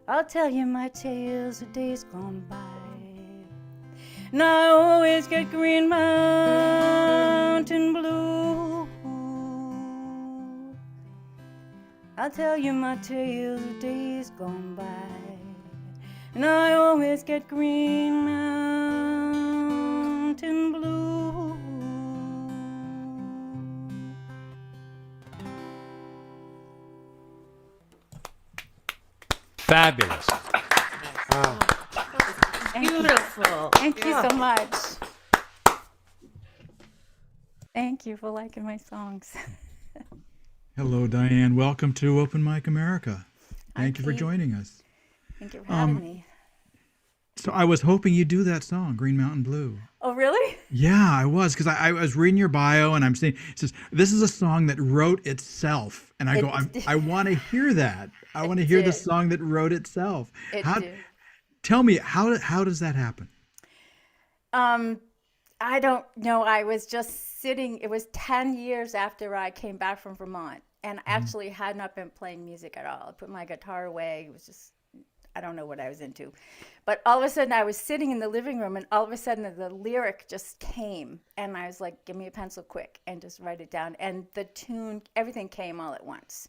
I'll tell you my tales of days gone by, and I always get Green Mountain blue. I'll tell you my tales of days gone by, and I always get Green Mountain blue. fabulous. Beautiful. Thank you so much. Thank you for liking my songs. Hello, Diane. Welcome to Open Mic America. Thank you for Kean. joining us. Thank you for having me. So I was hoping you'd do that song, Green Mountain Blue. Oh, really? Yeah, I was, because I was reading your bio and I'm seeing, it says, this is a song that wrote itself. And I go, I want to hear that. I want to hear the song that wrote itself. Tell me, how does that happen? I don't know. I was just sitting, it was 10 years after I came back from Vermont, and actually had not been playing music at all. I put my guitar away. It was just, I don't know what I was into. But all of a sudden I was sitting in the living room, and all of a sudden the lyric just came, and I was like, give me a pencil quick and just write it down. And the tune, everything came all at once.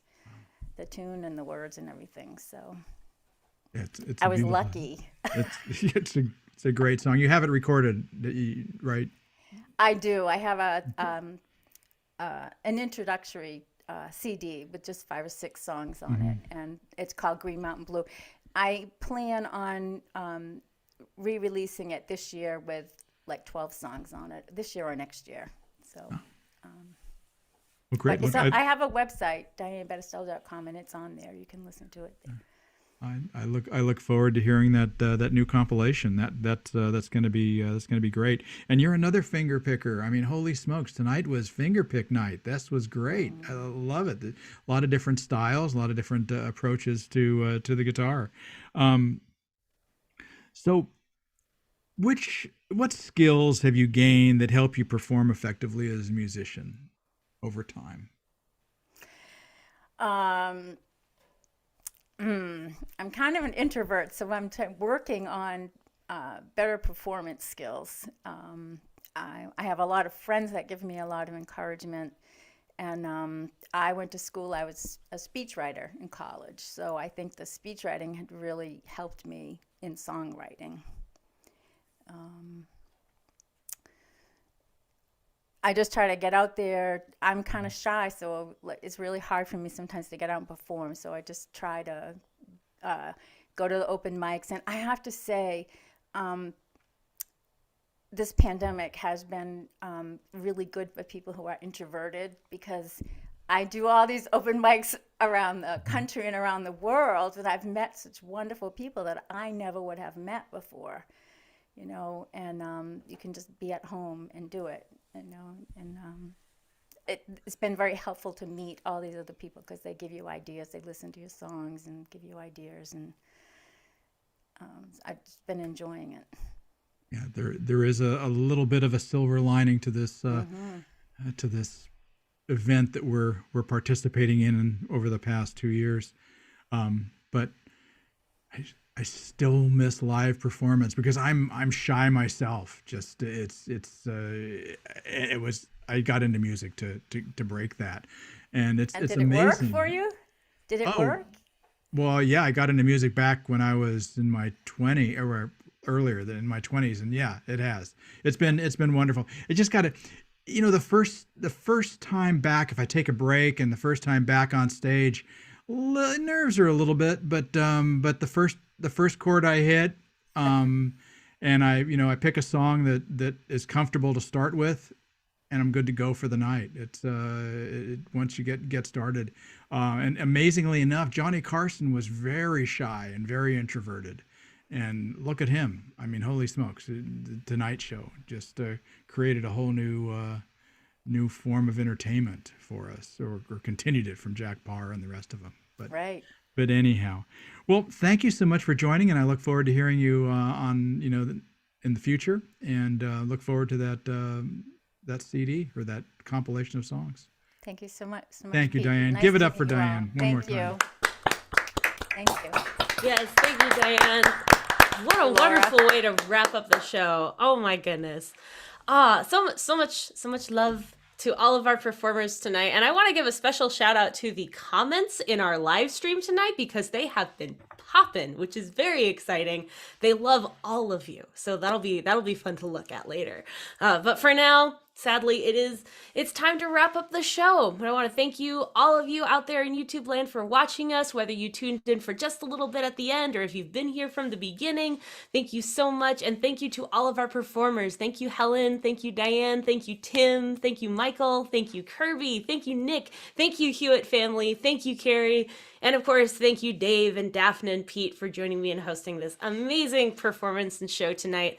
The tune and the words and everything. So I was lucky. It's a great song. You have it recorded, right? I do. I have an introductory CD with just 5 or 6 songs on it, and it's called Green Mountain Blue. I plan on re-releasing it this year with like 12 songs on it, this year or next year. So, well, great. Look, I have a website, DianeBatistello.com, and it's on there. You can listen to it there. I look forward to hearing that new compilation. That's going to be great. And you're another finger picker. I mean, holy smokes! Tonight was finger pick night. This was great. I love it. A lot of different styles, a lot of different approaches to the guitar. So, what skills have you gained that help you perform effectively as a musician over time? I'm kind of an introvert, so I'm working on better performance skills. I have a lot of friends that give me a lot of encouragement, and I went to school. I was a speechwriter in college, so I think the speechwriting had really helped me in songwriting. I just try to get out there. I'm kind of shy, so it's really hard for me sometimes to get out and perform. So I just try to go to the open mics. And I have to say, this pandemic has been really good for people who are introverted, because I do all these open mics around the country and around the world, and I've met such wonderful people that I never would have met before, you know, and you can just be at home and do it. You know, and it's been very helpful to meet all these other people, because they give you ideas. They listen to your songs and give you ideas, and I've just been enjoying it. Yeah, there is a little bit of a silver lining to this event that we're participating in over the past 2 years, but I still miss live performance, because I'm shy myself. Just I got into music to break that, and it's did amazing. Did it work for you? Did it work? Well, yeah, I got into music back when I was in my 20s, or earlier than in my 20s, and yeah, it has. It's been wonderful. It just got to, you know, the first time back, if I take a break, and the first time back on stage, nerves are a little bit, but the first chord I hit, and I pick a song that is comfortable to start with, and I'm good to go for the night. It's once you get started, and amazingly enough, Johnny Carson was very shy and very introverted, and look at him. I mean, holy smokes! The Tonight Show just created a whole new form of entertainment for us, or continued it from Jack Parr and the rest of them. But right. But anyhow, well, thank you so much for joining, and I look forward to hearing you in the future, and look forward to that CD or that compilation of songs. Thank you so much. Thank you, Pete. Diane. Nice Give it to up for meet you all. Diane one more time. Thank you. Yes, thank you, Diane. What a wonderful way to wrap up the show. Oh my goodness. So much love to all of our performers tonight. And I want to give a special shout out to the comments in our live stream tonight, because they have been popping, which is very exciting. They love all of you. So that'll be fun to look at later. But for now, sadly, it's time to wrap up the show. But I want to thank you, all of you out there in YouTube land, for watching us, whether you tuned in for just a little bit at the end or if you've been here from the beginning. Thank you so much. And thank you to all of our performers. Thank you, Helen. Thank you, Diane. Thank you, Tim. Thank you, Michael. Thank you, Kirby. Thank you, Nick. Thank you, Hewitt family. Thank you, Carrie. And of course, thank you, Dave and Daphne and Pete, for joining me in hosting this amazing performance and show tonight.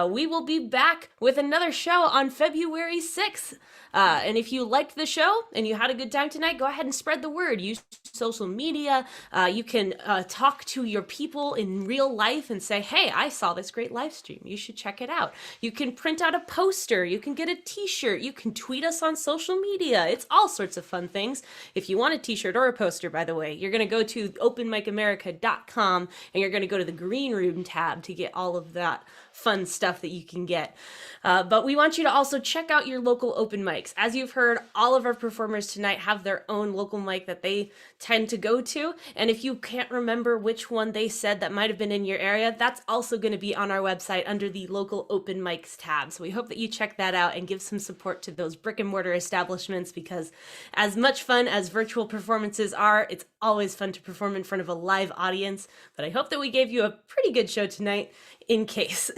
We will be back with another show on February 6th. And if you liked the show and you had a good time tonight, go ahead and spread the word. Use social media. You can talk to your people in real life and say, hey, I saw this great live stream. You should check it out. You can print out a poster. You can get a t-shirt. You can tweet us on social media. It's all sorts of fun things. If you want a t-shirt or a poster, by the way, you're going to go to openmicamerica.com and you're going to go to the green room tab to get all of that fun stuff that you can get. But we want you to also check out your local open mics. As you've heard, all of our performers tonight have their own local mic that they tend to go to. And if you can't remember which one they said that might have been in your area, that's also going to be on our website under the local open mics tab. So we hope that you check that out and give some support to those brick and mortar establishments, because as much fun as virtual performances are, it's always fun to perform in front of a live audience. But I hope that we gave you a pretty good show tonight in case.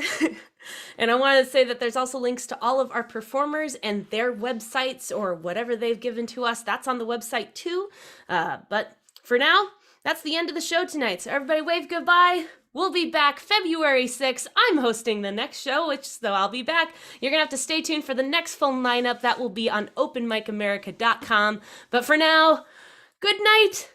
And I want to say that there's also links to all of our performers and their websites or whatever they've given to us. That's on the website too. But for now, that's the end of the show tonight. So everybody wave goodbye. We'll be back February 6th. I'm hosting the next show, so I'll be back. You're going to have to stay tuned for the next phone lineup. That will be on openmicamerica.com. But for now, good night.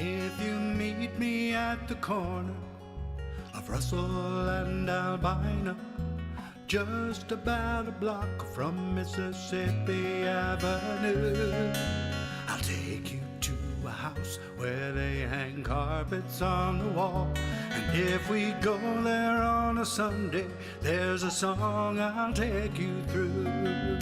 If you meet me at the corner of Russell and Albina, just about a block from Mississippi Avenue, I'll take you to a house where they hang carpets on the wall. And if we go there on a Sunday, there's a song I'll take you through.